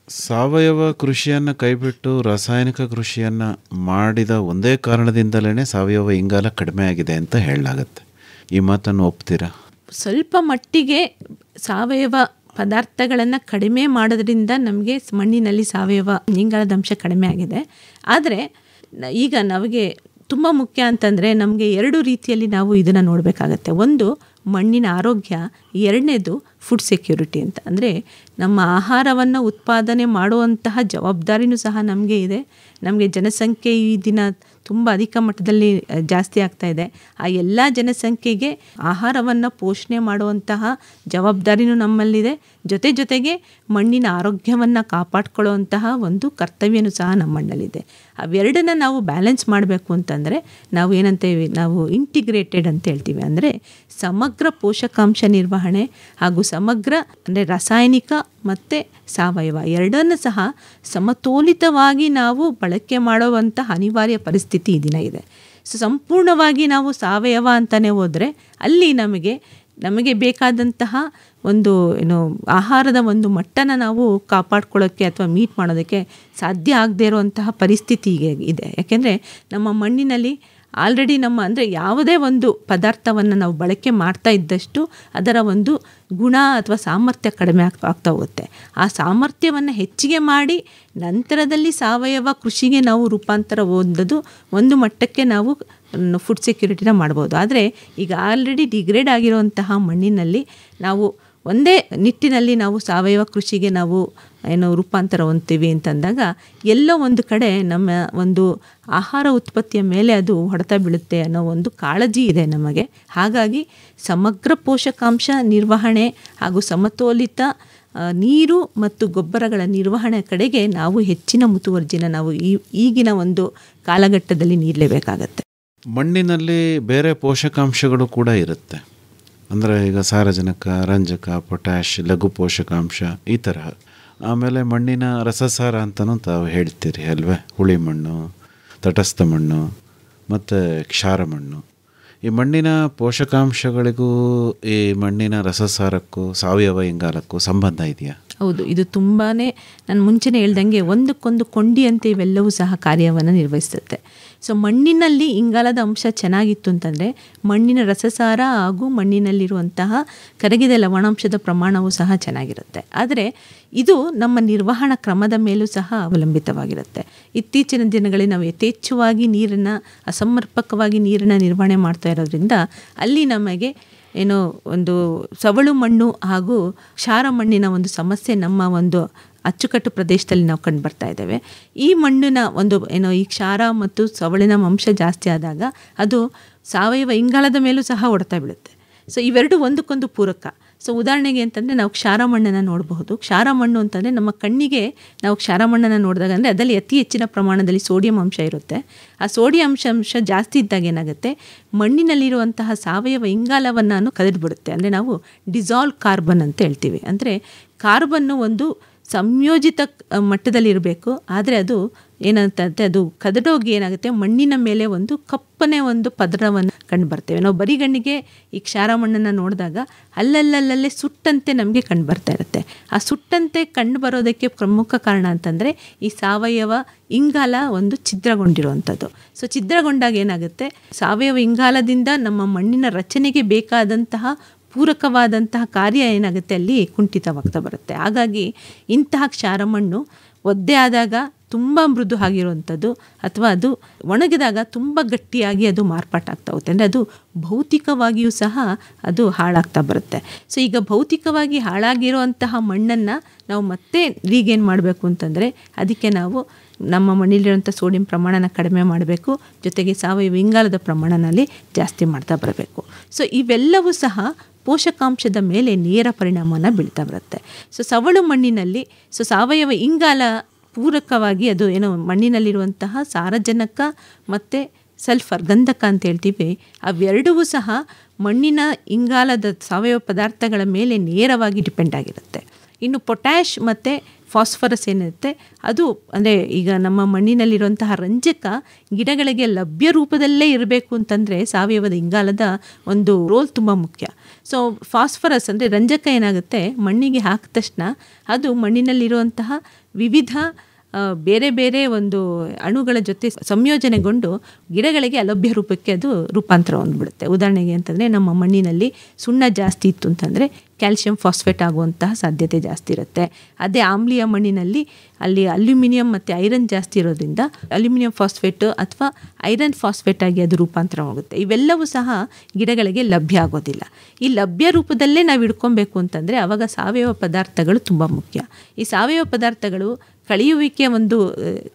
ಸಾವಯವ ಕೃಷಿಯನ್ನು ಕೈಬಿಟ್ಟು ರಾಸಾಯನಿಕ ಕೃಷಿಯನ್ನು ಮಾಡಿದ ಒಂದೇ ಕಾರಣದಿಂದಲೇ ಸಾವಯವ ಇಂಗಾಲ ಕಡಿಮೆ ಆಗಿದೆ ಅಂತ ಹೇಳಲಾಗತ್ತೆ. ಈ ಮಾತನ್ನು ಒಪ್ತೀರಾ? ಸ್ವಲ್ಪ ಮಟ್ಟಿಗೆ ಸಾವಯವ ಪದಾರ್ಥಗಳನ್ನು ಕಡಿಮೆ ಮಾಡೋದ್ರಿಂದ ನಮಗೆ ಮಣ್ಣಿನಲ್ಲಿ ಸಾವಯವ ಇಂಗಾಲದ ಅಂಶ ಕಡಿಮೆ ಆಗಿದೆ. ಆದರೆ ಈಗ ನಮಗೆ ತುಂಬ ಮುಖ್ಯ ಅಂತಂದರೆ ನಮಗೆ ಎರಡು ರೀತಿಯಲ್ಲಿ ನಾವು ಇದನ್ನು ನೋಡಬೇಕಾಗತ್ತೆ. ಒಂದು ಮಣ್ಣಿನ ಆರೋಗ್ಯ, ಎರಡನೇದು ಫುಡ್ ಸೆಕ್ಯೂರಿಟಿ ಅಂತ. ಅಂದರೆ ನಮ್ಮ ಆಹಾರವನ್ನು ಉತ್ಪಾದನೆ ಮಾಡುವಂತಹ ಜವಾಬ್ದಾರಿನೂ ಸಹ ನಮಗೆ ಇದೆ. ನಮಗೆ ಜನಸಂಖ್ಯೆ ಈ ದಿನ ತುಂಬ ಅಧಿಕ ಮಟ್ಟದಲ್ಲಿ ಜಾಸ್ತಿ ಆಗ್ತಾ ಇದೆ. ಆ ಎಲ್ಲ ಜನಸಂಖ್ಯೆಗೆ ಆಹಾರವನ್ನು ಪೋಷಣೆ ಮಾಡುವಂತಹ ಜವಾಬ್ದಾರಿನೂ ನಮ್ಮಲ್ಲಿದೆ. ಜೊತೆಗೆ ಮಣ್ಣಿನ ಆರೋಗ್ಯವನ್ನು ಕಾಪಾಡ್ಕೊಳ್ಳುವಂತಹ ಒಂದು ಕರ್ತವ್ಯನೂ ಸಹ ನಮ್ಮ ಮಣ್ಣಲ್ಲಿದೆ. ಅವೆರಡನ್ನ ನಾವು ಬ್ಯಾಲೆನ್ಸ್ ಮಾಡಬೇಕು ಅಂತಂದರೆ ನಾವು ಏನಂತೇವೆ, ನಾವು ಇಂಟಿಗ್ರೇಟೆಡ್ ಅಂತ ಹೇಳ್ತೀವಿ. ಅಂದರೆ ಸಮಗ್ರ ಪೋಷಕಾಂಶ ನಿರ್ವಹಣೆ ಹಾಗೂ ಸಮಗ್ರ ಅಂದರೆ ರಾಸಾಯನಿಕ ಮತ್ತು ಸಾವಯವ ಎರಡನ್ನು ಸಹ ಸಮತೋಲಿತವಾಗಿ ನಾವು ಬಳಕೆ ಮಾಡುವಂಥ ಅನಿವಾರ್ಯ ಪರಿಸ್ಥಿತಿ ಈ ದಿನ ಇದೆ. ಸಂಪೂರ್ಣವಾಗಿ ನಾವು ಸಾವಯವ ಅಂತಲೇ ಹೋದರೆ ಅಲ್ಲಿ ನಮಗೆ ಬೇಕಾದಂತಹ ಒಂದು ಆಹಾರದ ಒಂದು ಮಟ್ಟನ ನಾವು ಕಾಪಾಡ್ಕೊಳ್ಳೋಕ್ಕೆ ಅಥವಾ ಮೀಟ್ ಮಾಡೋದಕ್ಕೆ ಸಾಧ್ಯ ಆಗದೇ ಇರುವಂತಹ ಪರಿಸ್ಥಿತಿ ಇದೆ. ಯಾಕೆಂದರೆ ನಮ್ಮ ಮಣ್ಣಿನಲ್ಲಿ ಆಲ್ರೆಡಿ ಅಂದರೆ ಯಾವುದೇ ಒಂದು ಪದಾರ್ಥವನ್ನು ನಾವು ಬಳಕೆ ಮಾಡ್ತಾ ಇದ್ದಷ್ಟು ಅದರ ಒಂದು ಗುಣ ಅಥವಾ ಸಾಮರ್ಥ್ಯ ಕಡಿಮೆ ಆಗ್ತಾ ಹೋಗುತ್ತೆ. ಆ ಸಾಮರ್ಥ್ಯವನ್ನು ಹೆಚ್ಚಿಗೆ ಮಾಡಿ ನಂತರದಲ್ಲಿ ಸಾವಯವ ಕೃಷಿಗೆ ನಾವು ರೂಪಾಂತರ ಹೊಂದೋದು ಒಂದು ಮಟ್ಟಕ್ಕೆ ನಾವು ಫುಡ್ ಸೆಕ್ಯೂರಿಟಿನ ಮಾಡ್ಬೋದು. ಆದರೆ ಈಗ ಆಲ್ರೆಡಿ ಡಿಗ್ರೇಡ್ ಆಗಿರುವಂತಹ ಮಣ್ಣಿನಲ್ಲಿ ನಾವು ಒಂದೇ ನಿಟ್ಟಿನಲ್ಲಿ ನಾವು ಸಾವಯವ ಕೃಷಿಗೆ ನಾವು ರೂಪಾಂತರ ಹೊಂದ್ತೀವಿ ಅಂತಂದಾಗ ಎಲ್ಲೋ ಒಂದು ಕಡೆ ನಮ್ಮ ಒಂದು ಆಹಾರ ಉತ್ಪತ್ತಿಯ ಮೇಲೆ ಅದು ಹೊಡೆತ ಬೀಳುತ್ತೆ ಅನ್ನೋ ಒಂದು ಕಾಳಜಿ ಇದೆ ನಮಗೆ. ಹಾಗಾಗಿ ಸಮಗ್ರ ಪೋಷಕಾಂಶ ನಿರ್ವಹಣೆ ಹಾಗೂ ಸಮತೋಲಿತ ನೀರು ಮತ್ತು ಗೊಬ್ಬರಗಳ ನಿರ್ವಹಣೆ ಕಡೆಗೆ ನಾವು ಹೆಚ್ಚಿನ ಮುತುವರ್ಜಿನ ನಾವು ಈಗಿನ ಒಂದು ಕಾಲಘಟ್ಟದಲ್ಲಿ ನೀಡಲೇಬೇಕಾಗತ್ತೆ. ಮಣ್ಣಿನಲ್ಲಿ ಬೇರೆ ಪೋಷಕಾಂಶಗಳು ಕೂಡ ಇರುತ್ತೆ. ಅಂದರೆ ಈಗ ಸಾರಜನಕ, ರಂಜಕ, ಪೊಟ್ಯಾಷ್, ಲಘು ಪೋಷಕಾಂಶ ಈ ತರಹ. ಆಮೇಲೆ ಮಣ್ಣಿನ ರಸಸಾರ ಅಂತಲೂ ತಾವು ಹೇಳ್ತೀರಿ ಅಲ್ವೇ? ಹುಳಿ ಮಣ್ಣು, ತಟಸ್ಥ ಮಣ್ಣು ಮತ್ತು ಕ್ಷಾರ ಮಣ್ಣು. ಈ ಮಣ್ಣಿನ ಪೋಷಕಾಂಶಗಳಿಗೂ ಈ ಮಣ್ಣಿನ ರಸಸಾರಕ್ಕೂ ಸಾವಯವ ಇಂಗಾಲಕ್ಕೂ ಸಂಬಂಧ ಇದೆಯಾ? ಹೌದು, ಇದು ತುಂಬಾ ನಾನು ಮುಂಚೆನೇ ಹೇಳ್ದಂಗೆ ಒಂದಕ್ಕೊಂದು ಕೊಂಡಿಯಂತೆ ಇವೆಲ್ಲವೂ ಸಹ ಕಾರ್ಯವನ್ನು ನಿರ್ವಹಿಸುತ್ತೆ. ಮಣ್ಣಿನಲ್ಲಿ ಇಂಗಾಲದ ಅಂಶ ಚೆನ್ನಾಗಿತ್ತು ಅಂತಂದರೆ ಮಣ್ಣಿನ ರಸಸಾರ ಹಾಗೂ ಮಣ್ಣಿನಲ್ಲಿರುವಂತಹ ಕರಗಿದ ಲವಣಾಂಶದ ಪ್ರಮಾಣವೂ ಸಹ ಚೆನ್ನಾಗಿರುತ್ತೆ. ಆದರೆ ಇದು ನಮ್ಮ ನಿರ್ವಹಣಾ ಕ್ರಮದ ಮೇಲೂ ಸಹ ಅವಲಂಬಿತವಾಗಿರುತ್ತೆ. ಇತ್ತೀಚಿನ ದಿನಗಳಲ್ಲಿ ನಾವು ಯಥೇಚ್ಛವಾಗಿ ಅಸಮರ್ಪಕವಾಗಿ ನೀರನ್ನು ನಿರ್ವಹಣೆ ಮಾಡ್ತಾ ಇರೋದ್ರಿಂದ ಅಲ್ಲಿ ನಮಗೆ ಒಂದು ಸವಳು ಮಣ್ಣು ಹಾಗೂ ಕ್ಷಾರ ಮಣ್ಣಿನ ಒಂದು ಸಮಸ್ಯೆ ನಮ್ಮ ಒಂದು ಅಚ್ಚುಕಟ್ಟು ಪ್ರದೇಶದಲ್ಲಿ ನಾವು ಕಂಡು ಬರ್ತಾ ಇದ್ದೇವೆ. ಈ ಮಣ್ಣಿನ ಒಂದು ಈ ಕ್ಷಾರ ಮತ್ತು ಸವಳಿನ ಅಂಶ ಜಾಸ್ತಿ ಆದಾಗ ಅದು ಸಾವಯವ ಇಂಗಾಲದ ಮೇಲೂ ಸಹ ಹೊಡೆತ ಬೀಳುತ್ತೆ. ಇವೆರಡು ಒಂದಕ್ಕೊಂದು ಪೂರಕ. ಉದಾಹರಣೆಗೆ ಅಂತಂದರೆ ನಾವು ಕ್ಷಾರ ಮಣ್ಣನ್ನು ನೋಡಬಹುದು. ಕ್ಷಾರ ಮಣ್ಣು ಅಂತಂದರೆ ನಮ್ಮ ಕಣ್ಣಿಗೆ ನಾವು ಕ್ಷಾರ ಮಣ್ಣನ್ನು ನೋಡಿದಾಗ ಅಂದರೆ ಅದರಲ್ಲಿ ಅತಿ ಹೆಚ್ಚಿನ ಪ್ರಮಾಣದಲ್ಲಿ ಸೋಡಿಯಂ ಅಂಶ ಇರುತ್ತೆ. ಆ ಸೋಡಿಯಂ ಅಂಶ ಜಾಸ್ತಿ ಇದ್ದಾಗ ಏನಾಗುತ್ತೆ, ಮಣ್ಣಿನಲ್ಲಿರುವಂತಹ ಸಾವಯವ ಇಂಗಾಲವನ್ನು ಕದಿಡ್ಬಿಡುತ್ತೆ. ಅಂದರೆ ನಾವು ಡಿಸಾಲ್ವ್ ಕಾರ್ಬನ್ ಅಂತ ಹೇಳ್ತೀವಿ. ಅಂದರೆ ಕಾರ್ಬನ್ನು ಒಂದು ಸಂಯೋಜಿತ ಮಟ್ಟದಲ್ಲಿರಬೇಕು. ಆದರೆ ಅದು ಏನಂತಂದರೆ ಅದು ಕದಡೋಗಿ ಏನಾಗುತ್ತೆ, ಮಣ್ಣಿನ ಮೇಲೆ ಒಂದು ಕಪ್ಪನೆ ಒಂದು ಪದರವನ್ನು ಕಂಡು ಬರ್ತೇವೆ. ನಾವು ಬರಿಗಣ್ಣಿಗೆ ಈ ಕ್ಷಾರ ಮಣ್ಣನ್ನು ನೋಡಿದಾಗ ಅಲ್ಲಲ್ಲೇ ಸುಟ್ಟಂತೆ ನಮಗೆ ಕಂಡು ಬರ್ತಾ ಇರುತ್ತೆ. ಆ ಸುಟ್ಟಂತೆ ಕಂಡು ಬರೋದಕ್ಕೆ ಪ್ರಮುಖ ಕಾರಣ ಅಂತಂದರೆ ಈ ಸಾವಯವ ಇಂಗಾಲ ಒಂದು ಛಿದ್ರಗೊಂಡಿರುವಂಥದ್ದು. ಛಿದ್ರಗೊಂಡಾಗ ಏನಾಗುತ್ತೆ, ಸಾವಯವ ಇಂಗಾಲದಿಂದ ನಮ್ಮ ಮಣ್ಣಿನ ರಚನೆಗೆ ಬೇಕಾದಂತಹ ಪೂರಕವಾದಂತಹ ಕಾರ್ಯ ಏನಾಗುತ್ತೆ ಅಲ್ಲಿ ಕುಂಠಿತವಾಗ್ತಾ ಬರುತ್ತೆ. ಹಾಗಾಗಿ ಇಂತಹ ಕ್ಷಾರ ಮಣ್ಣು ಒದ್ದೆ ಆದಾಗ ತುಂಬ ಮೃದು ಆಗಿರುವಂಥದ್ದು ಅಥವಾ ಅದು ಒಣಗಿದಾಗ ತುಂಬ ಗಟ್ಟಿಯಾಗಿ ಅದು ಮಾರ್ಪಾಟಾಗ್ತಾ ಹೋಗುತ್ತೆ. ಅಂದರೆ ಅದು ಭೌತಿಕವಾಗಿಯೂ ಸಹ ಅದು ಹಾಳಾಗ್ತಾ ಬರುತ್ತೆ. ಈಗ ಭೌತಿಕವಾಗಿ ಹಾಳಾಗಿರುವಂತಹ ಮಣ್ಣನ್ನು ನಾವು ಮತ್ತೆ ರೀಗೇನ್ ಮಾಡಬೇಕು ಅಂತಂದರೆ ಅದಕ್ಕೆ ನಾವು ನಮ್ಮ ಮಣ್ಣಿಲಿರುವಂಥ ಸೋಡಿಯಂ ಪ್ರಮಾಣನ ಕಡಿಮೆ ಮಾಡಬೇಕು. ಜೊತೆಗೆ ಸಾವಯವ ಇಂಗಾಲದ ಪ್ರಮಾಣನಲ್ಲಿ ಜಾಸ್ತಿ ಮಾಡ್ತಾ ಬರಬೇಕು. ಇವೆಲ್ಲವೂ ಸಹ ಪೋಷಕಾಂಶದ ಮೇಲೆ ನೇರ ಪರಿಣಾಮವನ್ನು ಬೀಳ್ತಾ ಬರುತ್ತೆ. ಸವಳು ಮಣ್ಣಿನಲ್ಲಿ ಸಾವಯವ ಇಂಗಾಲ ಪೂರಕವಾಗಿ ಅದು ಮಣ್ಣಿನಲ್ಲಿರುವಂತಹ ಸಾರಜನಕ ಮತ್ತು ಸಲ್ಫರ್, ಗಂಧಕ ಅಂತ ಹೇಳ್ತೀವಿ, ಅವೆರಡೂ ಸಹ ಮಣ್ಣಿನ ಇಂಗಾಲದ ಸಾವಯವ ಪದಾರ್ಥಗಳ ಮೇಲೆ ನೇರವಾಗಿ ಡಿಪೆಂಡ್ ಆಗಿರುತ್ತೆ. ಇನ್ನು ಪೊಟ್ಯಾಷ್ ಮತ್ತು ಫಾಸ್ಫರಸ್ ಏನಿರುತ್ತೆ ಅದು ಅಂದರೆ ಈಗ ನಮ್ಮ ಮಣ್ಣಿನಲ್ಲಿರುವಂತಹ ರಂಜಕ ಗಿಡಗಳಿಗೆ ಲಭ್ಯ ರೂಪದಲ್ಲೇ ಇರಬೇಕು ಅಂತಂದರೆ ಸಾವಯವದ ಇಂಗಾಲದ ಒಂದು ರೋಲ್ ತುಂಬ ಮುಖ್ಯ. ಸೊ ಫಾಸ್ಫರಸ್ ಅಂದರೆ ರಂಜಕ ಏನಾಗುತ್ತೆ, ಮಣ್ಣಿಗೆ ಹಾಕಿದ ತಕ್ಷಣ ಅದು ಮಣ್ಣಿನಲ್ಲಿರುವಂತಹ ವಿವಿಧ ಬೇರೆ ಬೇರೆ ಒಂದು ಅಣುಗಳ ಜೊತೆ ಸಂಯೋಜನೆಗೊಂಡು ಗಿಡಗಳಿಗೆ ಅಲಭ್ಯ ರೂಪಕ್ಕೆ ಅದು ರೂಪಾಂತರ ಹೊಂದ್ಬಿಡುತ್ತೆ. ಉದಾಹರಣೆಗೆ ಅಂತಂದರೆ ನಮ್ಮ ಮಣ್ಣಿನಲ್ಲಿ ಸುಣ್ಣ ಜಾಸ್ತಿ ಇತ್ತು ಅಂತಂದರೆ ಕ್ಯಾಲ್ಶಿಯಂ ಫಾಸ್ಫೇಟ್ ಆಗುವಂತಹ ಸಾಧ್ಯತೆ ಜಾಸ್ತಿ ಇರುತ್ತೆ. ಅದೇ ಆಮ್ಲೀಯ ಮಣ್ಣಿನಲ್ಲಿ ಅಲ್ಲಿ ಅಲ್ಯೂಮಿನಿಯಂ ಮತ್ತು ಐರನ್ ಜಾಸ್ತಿ ಇರೋದ್ರಿಂದ ಅಲ್ಯೂಮಿನಿಯಂ ಫಾಸ್ಫೇಟ್ ಅಥವಾ ಐರನ್ ಫಾಸ್ಫೇಟ್ ಆಗಿ ಅದು ರೂಪಾಂತರ ಆಗುತ್ತೆ. ಇವೆಲ್ಲವೂ ಸಹ ಗಿಡಗಳಿಗೆ ಲಭ್ಯ ಆಗೋದಿಲ್ಲ. ಈ ಲಭ್ಯ ರೂಪದಲ್ಲೇ ನಾವು ಇಟ್ಕೊಬೇಕು ಅಂತಂದರೆ ಆವಾಗ ಸಾವಯವ ಪದಾರ್ಥಗಳು ತುಂಬ ಮುಖ್ಯ. ಈ ಸಾವಯವ ಪದಾರ್ಥಗಳು ಕಳೆಯುವಿಕೆ ಒಂದು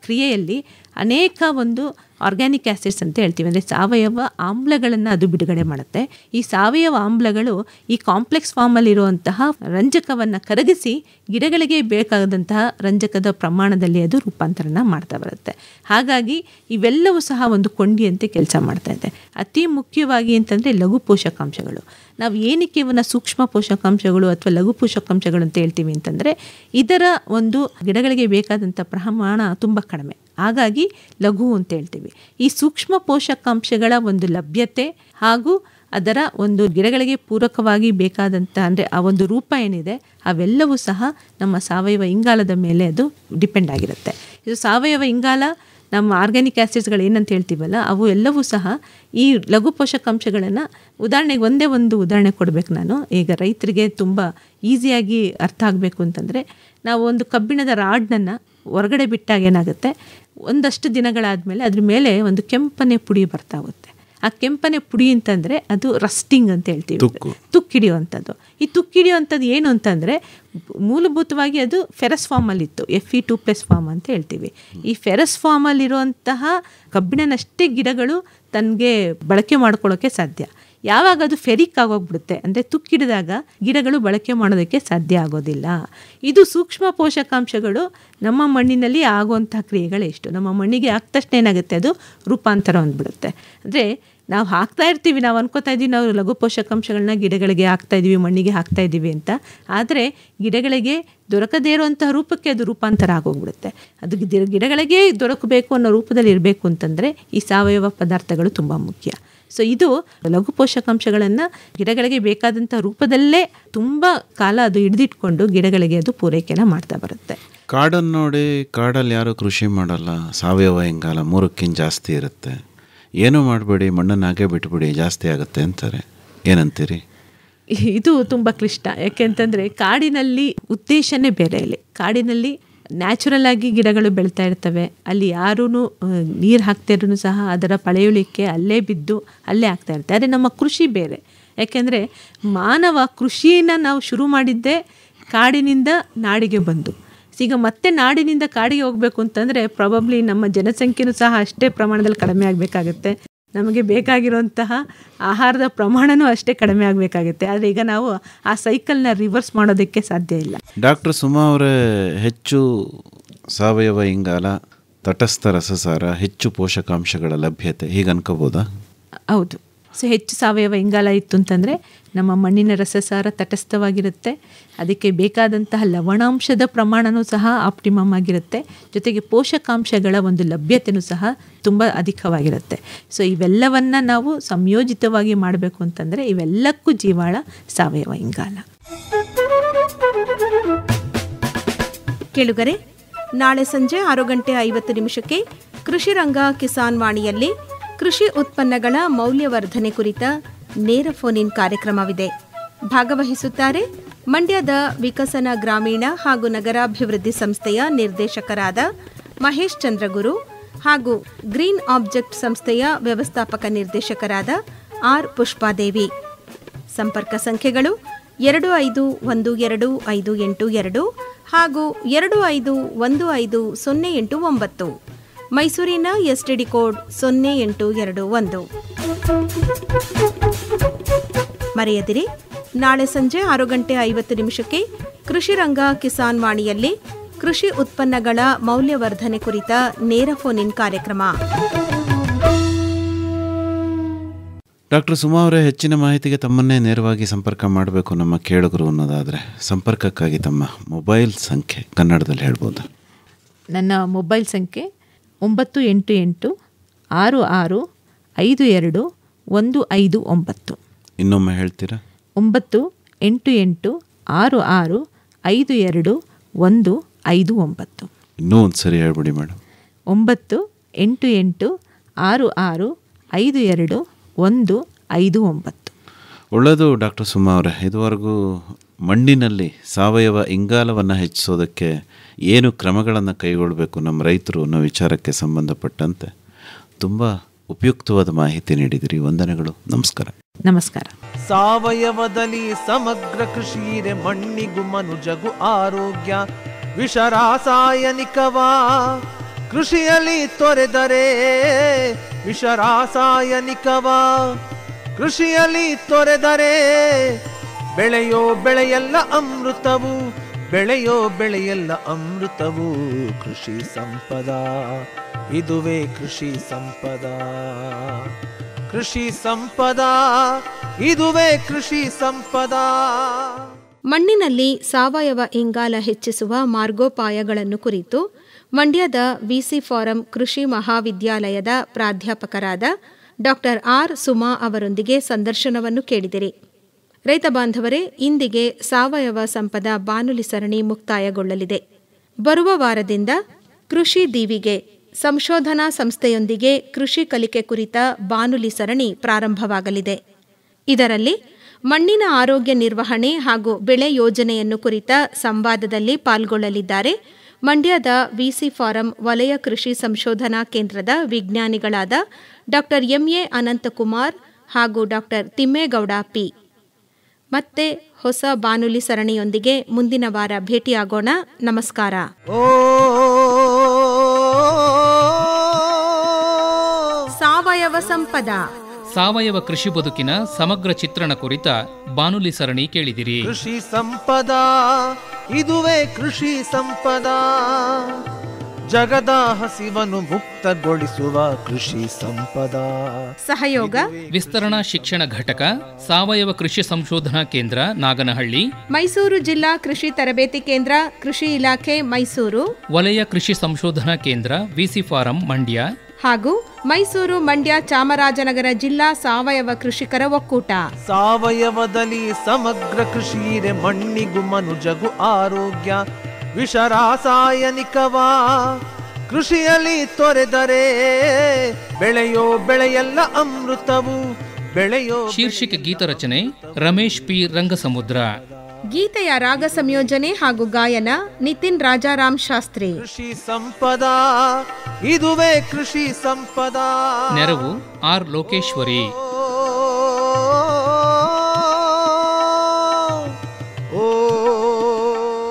ಕ್ರಿಯೆಯಲ್ಲಿ ಅನೇಕ ಒಂದು ಆರ್ಗ್ಯಾನಿಕ್ ಆ್ಯಸಿಡ್ಸ್ ಅಂತ ಹೇಳ್ತೀವಿ, ಅಂದರೆ ಸಾವಯವ ಆಮ್ಲಗಳನ್ನು ಅದು ಬಿಡುಗಡೆ ಮಾಡುತ್ತೆ. ಈ ಸಾವಯವ ಆಮ್ಲಗಳು ಈ ಕಾಂಪ್ಲೆಕ್ಸ್ ಫಾರ್ಮಲ್ಲಿರುವಂತಹ ರಂಜಕವನ್ನು ಕರಗಿಸಿ ಗಿಡಗಳಿಗೆ ಬೇಕಾದಂತಹ ರಂಜಕದ ಪ್ರಮಾಣದಲ್ಲಿ ಅದು ರೂಪಾಂತರನ ಮಾಡ್ತಾ ಬರುತ್ತೆ. ಹಾಗಾಗಿ ಇವೆಲ್ಲವೂ ಸಹ ಒಂದು ಕೊಂಡಿಯಂತೆ ಕೆಲಸ ಮಾಡ್ತಾ ಇದೆ. ಅತಿ ಮುಖ್ಯವಾಗಿ ಅಂತಂದರೆ ಲಘು ಪೋಷಕಾಂಶಗಳು. ನಾವು ಏನಕ್ಕೆ ಇವನ್ನ ಸೂಕ್ಷ್ಮ ಪೋಷಕಾಂಶಗಳು ಅಥವಾ ಲಘು ಪೋಷಕಾಂಶಗಳು ಅಂತ ಹೇಳ್ತೀವಿ ಅಂತಂದರೆ ಇದರ ಒಂದು ಗಿಡಗಳಿಗೆ ಬೇಕಾದಂಥ ಪ್ರಮಾಣ ತುಂಬ ಕಡಿಮೆ, ಹಾಗಾಗಿ ಲಘು ಅಂತ ಹೇಳ್ತೀವಿ. ಈ ಸೂಕ್ಷ್ಮ ಪೋಷಕಾಂಶಗಳ ಒಂದು ಲಭ್ಯತೆ ಹಾಗೂ ಅದರ ಒಂದು ಗಿಡಗಳಿಗೆ ಪೂರಕವಾಗಿ ಬೇಕಾದಂಥ ಅಂದರೆ ಆ ಒಂದು ರೂಪ ಏನಿದೆ ಅವೆಲ್ಲವೂ ಸಹ ನಮ್ಮ ಸಾವಯವ ಇಂಗಾಲದ ಮೇಲೆ ಅದು ಡಿಪೆಂಡ್ ಆಗಿರುತ್ತೆ. ಇದು ಸಾವಯವ ಇಂಗಾಲ ನಮ್ಮ ಆರ್ಗ್ಯಾನಿಕ್ ಆ್ಯಸಿಡ್ಸ್ಗಳು ಏನಂತ ಹೇಳ್ತೀವಲ್ಲ ಅವು ಎಲ್ಲವೂ ಸಹ ಈ ಲಘು ಪೋಷಕಾಂಶಗಳನ್ನು ಉದಾಹರಣೆಗೆ ಒಂದೇ ಒಂದು ಉದಾಹರಣೆ ಕೊಡಬೇಕು ನಾನು. ಈಗ ರೈತರಿಗೆ ತುಂಬ ಈಸಿಯಾಗಿ ಅರ್ಥ ಆಗಬೇಕು ಅಂತಂದರೆ ನಾವು ಒಂದು ಕಬ್ಬಿಣದ ರಾಡ್ನನ್ನು ಹೊರಗಡೆ ಬಿಟ್ಟಾಗ ಏನಾಗುತ್ತೆ, ಒಂದಷ್ಟು ದಿನಗಳಾದಮೇಲೆ ಅದ್ರ ಮೇಲೆ ಒಂದು ಕೆಂಪನೆ ಪುಡಿ ಬರ್ತಾ ಹೋಗುತ್ತೆ. ಆ ಕೆಂಪನೆ ಪುಡಿ ಅಂತಂದರೆ ಅದು ರಸ್ಟಿಂಗ್ ಅಂತ ಹೇಳ್ತೀವಿ, ತುಕ್ಕಿಡಿಯುವಂಥದ್ದು. ಈ ತುಕ್ಕಿಡಿಯುವಂಥದ್ದು ಏನು ಅಂತಂದರೆ ಮೂಲಭೂತವಾಗಿ ಅದು ಫೆರಸ್ ಫಾರ್ಮಲ್ಲಿತ್ತು, Fe2+ ಫಾರ್ಮ್ ಅಂತ ಹೇಳ್ತೀವಿ. ಈ ಫೆರಸ್ ಫಾರ್ಮಲ್ಲಿರುವಂತಹ ಕಬ್ಬಿಣನಷ್ಟೇ ಗಿಡಗಳು ತನಗೆ ಬಳಕೆ ಮಾಡ್ಕೊಳ್ಳೋಕ್ಕೆ ಸಾಧ್ಯ. ಯಾವಾಗ ಅದು ಫೆರಿಕ್ ಆಗೋಗ್ಬಿಡುತ್ತೆ ಅಂದರೆ ತುಕ್ಕಿಡಿದಾಗ ಗಿಡಗಳು ಬಳಕೆ ಮಾಡೋದಕ್ಕೆ ಸಾಧ್ಯ ಆಗೋದಿಲ್ಲ. ಇದು ಸೂಕ್ಷ್ಮ ಪೋಷಕಾಂಶಗಳು ನಮ್ಮ ಮಣ್ಣಿನಲ್ಲಿ ಆಗುವಂಥ ಕ್ರಿಯೆಗಳು ಎಷ್ಟು ನಮ್ಮ ಮಣ್ಣಿಗೆ ಆದ ತಕ್ಷಣ ಏನಾಗುತ್ತೆ, ಅದು ರೂಪಾಂತರ ಹೊಂದ್ಬಿಡುತ್ತೆ. ಅಂದರೆ ನಾವು ಹಾಕ್ತಾ ಇರ್ತೀವಿ, ನಾವು ಅನ್ಕೋತಾ ಇದ್ದೀವಿ ನಾವು ಲಘು ಪೋಷಕಾಂಶಗಳನ್ನ ಗಿಡಗಳಿಗೆ ಹಾಕ್ತಾಯಿದ್ದೀವಿ, ಮಣ್ಣಿಗೆ ಹಾಕ್ತಾಯಿದ್ದೀವಿ ಅಂತ. ಆದರೆ ಗಿಡಗಳಿಗೆ ದೊರಕದೇ ಇರುವಂತಹ ರೂಪಕ್ಕೆ ಅದು ರೂಪಾಂತರ ಆಗೋಗ್ಬಿಡುತ್ತೆ. ಅದು ಗಿಡಗಳಿಗೆ ದೊರಕಬೇಕು ಅನ್ನೋ ರೂಪದಲ್ಲಿ ಇರಬೇಕು ಅಂತಂದರೆ ಈ ಸಾವಯವ ಪದಾರ್ಥಗಳು ತುಂಬ ಮುಖ್ಯ. ಸೊ ಇದು ಲಘು ಪೋಷಕಾಂಶಗಳನ್ನು ಗಿಡಗಳಿಗೆ ಬೇಕಾದಂಥ ರೂಪದಲ್ಲೇ ತುಂಬ ಕಾಲ ಅದು ಹಿಡಿದಿಟ್ಕೊಂಡು ಗಿಡಗಳಿಗೆ ಅದು ಪೂರೈಕೆನ ಮಾಡ್ತಾ ಬರುತ್ತೆ. ಕಾಡನ್ನು ನೋಡಿ, ಕಾಡಲ್ಲಿ ಯಾರೂ ಕೃಷಿ ಮಾಡಲ್ಲ, ಸಾವಯವ ಇಂಗಾಲ 3ಕ್ಕಿಂತ ಜಾಸ್ತಿ ಇರುತ್ತೆ, ಏನೂ ಮಾಡಬೇಡಿ ಮಣ್ಣನ್ನು ಹಾಗೆ ಬಿಟ್ಬಿಡಿ ಜಾಸ್ತಿ ಆಗುತ್ತೆ ಅಂತಾರೆ, ಏನಂತೀರಿ? ಇದು ತುಂಬ ಕ್ಲಿಷ್ಟ. ಯಾಕೆಂತಂದರೆ ಕಾಡಿನಲ್ಲಿ ಉದ್ದೇಶನೇ ಬೇರೆ. ಇಲ್ಲಿ ಕಾಡಿನಲ್ಲಿ ನ್ಯಾಚುರಲ್ ಆಗಿ ಗಿಡಗಳು ಬೆಳೀತಾ ಇರ್ತವೆ, ಅಲ್ಲಿ ಯಾರೂ ನೀರು ಹಾಕ್ತಿರೂ ಸಹ ಅದರ ಪಳೆಯುಳಿಕೆ ಅಲ್ಲೇ ಬಿದ್ದು ಅಲ್ಲೇ ಆಗ್ತಾ ಇರುತ್ತೆ. ಆದರೆ ನಮ್ಮ ಕೃಷಿ ಬೇರೆ. ಯಾಕೆಂದರೆ ಮಾನವ ಕೃಷಿಯನ್ನು ನಾವು ಶುರು ಮಾಡಿದ್ದೇ ಕಾಡಿನಿಂದ ನಾಡಿಗೆ ಬಂದು, ಈಗ ಮತ್ತೆ ನಾಡಿನಿಂದ ಕಾಡಿಗೆ ಹೋಗಬೇಕು ಅಂತಂದರೆ ಪ್ರಾಬಬ್ಲಿ ನಮ್ಮ ಜನಸಂಖ್ಯೆನೂ ಸಹ ಅಷ್ಟೇ ಪ್ರಮಾಣದಲ್ಲಿ ಕಡಿಮೆ ಆಗಬೇಕಾಗುತ್ತೆ, ನಮಗೆ ಬೇಕಾಗಿರುವಂತಹ ಆಹಾರದ ಪ್ರಮಾಣವೂ ಅಷ್ಟೇ ಕಡಿಮೆ ಆಗಬೇಕಾಗುತ್ತೆ. ಆದರೆ ಈಗ ನಾವು ಆ ಸೈಕಲ್ನ ರಿವರ್ಸ್ ಮಾಡೋದಕ್ಕೆ ಸಾಧ್ಯ ಇಲ್ಲ. ಡಾಕ್ಟರ್ ಸುಮಾ ಅವರೇ, ಹೆಚ್ಚು ಸಾವಯವ ಇಂಗಾಲ, ತಟಸ್ಥ ರಸಸಾರ, ಹೆಚ್ಚು ಪೋಷಕಾಂಶಗಳ ಲಭ್ಯತೆ, ಹೀಗೆ ಅನ್ಕೋಬೋದಾ? ಹೌದು. ಸೊ ಹೆಚ್ಚು ಸಾವಯವ ಇಂಗಾಲ ಇತ್ತು ಅಂತಂದರೆ ನಮ್ಮ ಮಣ್ಣಿನ ರಸಸಾರ ತಟಸ್ಥವಾಗಿರುತ್ತೆ, ಅದಕ್ಕೆ ಬೇಕಾದಂತಹ ಲವಣಾಂಶದ ಪ್ರಮಾಣವೂ ಸಹ ಆಪ್ಟಿಮಮ್ ಆಗಿರುತ್ತೆ, ಜೊತೆಗೆ ಪೋಷಕಾಂಶಗಳ ಒಂದು ಲಭ್ಯತೆಯೂ ಸಹ ತುಂಬ ಅಧಿಕವಾಗಿರುತ್ತೆ. ಸೊ ಇವೆಲ್ಲವನ್ನು ನಾವು ಸಂಯೋಜಿತವಾಗಿ ಮಾಡಬೇಕು ಅಂತಂದರೆ ಇವೆಲ್ಲಕ್ಕೂ ಜೀವಾಳ ಸಾವಯವ ಇಂಗಾಲ. ಕೇಳುಗರೆ, ನಾಳೆ ಸಂಜೆ 6:50 ಕೃಷಿ ರಂಗ ಕಿಸಾನ್ ವಾಣಿಯಲ್ಲಿ ಕೃಷಿ ಉತ್ಪನ್ನಗಳ ಮೌಲ್ಯವರ್ಧನೆ ಕುರಿತ ನೇರ ಫೋನ್ ಇನ್ ಕಾರ್ಯಕ್ರಮವಿದೆ. ಭಾಗವಹಿಸುತ್ತಾರೆ ಮಂಡ್ಯದ ವಿಕಸನ ಗ್ರಾಮೀಣ ಹಾಗೂ ನಗರಾಭಿವೃದ್ಧಿ ಸಂಸ್ಥೆಯ ನಿರ್ದೇಶಕರಾದ ಮಹೇಶ್ ಚಂದ್ರಗುರು ಹಾಗೂ ಗ್ರೀನ್ ಆಬ್ಜೆಕ್ಟ್ ಸಂಸ್ಥೆಯ ವ್ಯವಸ್ಥಾಪಕ ನಿರ್ದೇಶಕರಾದ ಆರ್ ಪುಷ್ಪಾದೇವಿ. ಸಂಪರ್ಕ ಸಂಖ್ಯೆಗಳು 25125882 ಹಾಗೂ 25150889. ಮೈಸೂರಿನ ಎಸ್ಟಿಡಿ ಕೋಡ್ 0821. ಮರೆಯದಿರಿ, ನಾಳೆ ಸಂಜೆ 6:50 ಕೃಷಿ ರಂಗ ಕಿಸಾನ್ ವಾಣಿಯಲ್ಲಿ ಕೃಷಿ ಉತ್ಪನ್ನಗಳ ಮೌಲ್ಯವರ್ಧನೆ ಕುರಿತ ನೇರ ಫೋನ್ ಇನ್ ಕಾರ್ಯಕ್ರಮ. ಡಾಕ್ಟರ್ ಸುಮಾ ಅವರೇ, ಹೆಚ್ಚಿನ ಮಾಹಿತಿಗೆ ತಮ್ಮನ್ನೇ ನೇರವಾಗಿ ಸಂಪರ್ಕ ಮಾಡಬೇಕು ನಮ್ಮ ಕೇಳುಗರು ಅನ್ನೋದಾದರೆ ಸಂಪರ್ಕಕ್ಕಾಗಿ ತಮ್ಮ ಮೊಬೈಲ್ ಸಂಖ್ಯೆ ಕನ್ನಡದಲ್ಲಿ ಹೇಳ್ಬೋದಾ? ನನ್ನ ಮೊಬೈಲ್ ಸಂಖ್ಯೆ 988866521559. ಇನ್ನೊಮ್ಮೆ ಹೇಳ್ತೀರಾ? 988866521559. ಇನ್ನೂ ಒಂದು ಸರಿ ಹೇಳ್ಬಿಡಿ ಮೇಡಮ್. 988866521559. ಒಳ್ಳೆಯದು ಡಾಕ್ಟರ್ ಸುಮಾ ಅವರೇ, ಇದುವರೆಗೂ ಮಣ್ಣಿನಲ್ಲಿ ಸಾವಯವ ಇಂಗಾಲವನ್ನು ಹೆಚ್ಚಿಸೋದಕ್ಕೆ ಏನು ಕ್ರಮಗಳನ್ನು ಕೈಗೊಳ್ಳಬೇಕು ನಮ್ಮ ರೈತರು ಅನ್ನೋ ವಿಚಾರಕ್ಕೆ ಸಂಬಂಧಪಟ್ಟಂತೆ ತುಂಬ ಉಪಯುಕ್ತವಾದ ಮಾಹಿತಿ ನೀಡಿದಿರಿ. ವಂದನೆಗಳು. ನಮಸ್ಕಾರ. ನಮಸ್ಕಾರ. ಸಾವಯವದಲ್ಲಿ ಸಮಗ್ರ ಕೃಷಿರೆ ಮಣ್ಣಿಗೂ ಮನುಜಗೂ ಆರೋಗ್ಯ. ವಿಷ ರಾಸಾಯನಿಕವಾ ಕೃಷಿಯಲ್ಲಿ ತೊರೆದರೆ, ವಿಷ ರಾಸಾಯನಿಕವಾ ಕೃಷಿಯಲ್ಲಿ ತೊರೆದರೆ ಬೆಳೆಯೋ ಬೆಳೆಯೆಲ್ಲ ಅಮೃತವು, ಬೆಳೆಯೋ ಬೆಳೆಯೆಲ್ಲ ಅಮೃತವು. ಕೃಷಿ ಸಂಪದ, ಇದುವೇ ಕೃಷಿ ಸಂಪದ. ಕೃಷಿ ಸಂಪದ, ಇದುವೇ ಕೃಷಿ ಸಂಪದ. ಮಣ್ಣಿನಲ್ಲಿ ಸಾವಯವ ಇಂಗಾಲ ಹೆಚ್ಚಿಸುವ ಮಾರ್ಗೋಪಾಯಗಳನ್ನು ಕುರಿತು ಮಂಡ್ಯದ ವಿಸಿ ಫಾರಂ ಕೃಷಿ ಮಹಾವಿದ್ಯಾಲಯದ ಪ್ರಾಧ್ಯಾಪಕರಾದ ಡಾಕ್ಟರ್ ಆರ್ ಸುಮಾ ಅವರೊಂದಿಗೆ ಸಂದರ್ಶನವನ್ನು ಕೇಳಿದಿರಿ. ರೈತ ಬಾಂಧವರೇ, ಇಂದಿಗೆ ಸಾವಯವ ಸಂಪದ ಬಾನುಲಿ ಸರಣಿ ಮುಕ್ತಾಯಗೊಳ್ಳಲಿದೆ. ಬರುವ ವಾರದಿಂದ ಕೃಷಿ ದೀವಿಗೆ ಸಂಶೋಧನಾ ಸಂಸ್ಥೆಯೊಂದಿಗೆ ಕೃಷಿ ಕಲಿಕೆ ಕುರಿತ ಬಾನುಲಿ ಸರಣಿ ಪ್ರಾರಂಭವಾಗಲಿದೆ. ಇದರಲ್ಲಿ ಮಣ್ಣಿನ ಆರೋಗ್ಯ ನಿರ್ವಹಣೆ ಹಾಗೂ ಬೆಳೆ ಯೋಜನೆಯನ್ನು ಕುರಿತ ಸಂವಾದದಲ್ಲಿ ಪಾಲ್ಗೊಳ್ಳಲಿದ್ದಾರೆ ಮಂಡ್ಯದ ವಿಸಿ ಫಾರಂ ವಲಯ ಕೃಷಿ ಸಂಶೋಧನಾ ಕೇಂದ್ರದ ವಿಜ್ಞಾನಿಗಳಾದ ಡಾಕ್ಟರ್ ಎಂಎ ಅನಂತಕುಮಾರ್ ಹಾಗೂ ಡಾಕ್ಟರ್ ತಿಮ್ಮೇಗೌಡ ಪಿ. ಮತ್ತೆ ಹೊಸ ಬಾನುಲಿ ಸರಣಿಯೊಂದಿಗೆ ಮುಂದಿನ ವಾರ ಭೇಟಿಯಾಗೋಣ. ನಮಸ್ಕಾರ. ಸಾವಯವ ಸಂಪದ, ಸಾವಯವ ಕೃಷಿ ಬದುಕಿನ ಸಮಗ್ರ ಚಿತ್ರಣ ಕುರಿತ ಬಾನುಲಿ ಸರಣಿ ಕೇಳಿದಿರಿ. ಕೃಷಿ ಸಂಪದ, ಇದುವೇ ಕೃಷಿ ಸಂಪದ. ಜಗದ ಹಸಿವನ್ನು ಮುಕ್ತಗೊಳಿಸುವ ಕೃಷಿ ಸಂಪದ. ಸಹಯೋಗ ವಿಸ್ತರಣಾ ಶಿಕ್ಷಣ ಘಟಕ, ಸಾವಯವ ಕೃಷಿ ಸಂಶೋಧನಾ ಕೇಂದ್ರ ನಾಗನಹಳ್ಳಿ, ಮೈಸೂರು ಜಿಲ್ಲಾ ಕೃಷಿ ತರಬೇತಿ ಕೇಂದ್ರ, ಕೃಷಿ ಇಲಾಖೆ ಮೈಸೂರು, ವಲಯ ಕೃಷಿ ಸಂಶೋಧನಾ ಕೇಂದ್ರ ವಿಸಿ ಫಾರಂ ಮಂಡ್ಯ ಹಾಗೂ ಮೈಸೂರು, ಮಂಡ್ಯ, ಚಾಮರಾಜನಗರ ಜಿಲ್ಲಾ ಸಾವಯವ ಕೃಷಿಕರ ಒಕ್ಕೂಟ. ಸಾವಯವದಲ್ಲಿ ಸಮಗ್ರ ಕೃಷಿರೆ ಮಣ್ಣಿಗೂ ಮನುಜಗೂ ಆರೋಗ್ಯ. ವಿಷ ರಾಸಾಯನಿಕವಾ ಕೃಷಿಯಲ್ಲಿ ತೊರೆದರೆ ಬೆಳೆಯೋ ಬೆಳೆಯೆಲ್ಲ ಅಮೃತವು, ಬೆಳೆಯೋ. ಶೀರ್ಷಿಕೆ ಗೀತರಚನೆ ರಮೇಶ್ ಪಿ ರಂಗಸಮುದ್ರ. ಗೀತೆಯ ರಾಗ ಸಂಯೋಜನೆ ಹಾಗೂ ಗಾಯನ ನಿತಿನ್ ರಾಜಾರಾಮ್ ಶಾಸ್ತ್ರಿ. ಕೃಷಿ ಸಂಪದ, ಇದುವೇ ಕೃಷಿ ಸಂಪದ. ನೆರವು ಆರ್ ಲೋಕೇಶ್ವರಿ.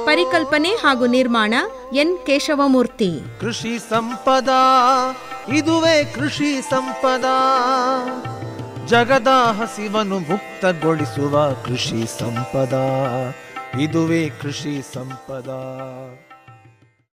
ಪರಿಕಲ್ಪನೆ ಹಾಗೂ ನಿರ್ಮಾಣ ಎನ್ ಕೇಶವಮೂರ್ತಿ. ಕೃಷಿ ಸಂಪದ, ಇದುವೇ ಕೃಷಿ ಸಂಪದ. ಜಗದ ಹಸಿವನ್ನು ಮುಕ್ತಗೊಳಿಸುವ ಕೃಷಿ ಸಂಪದ, ಇದುವೇ ಕೃಷಿ ಸಂಪದ.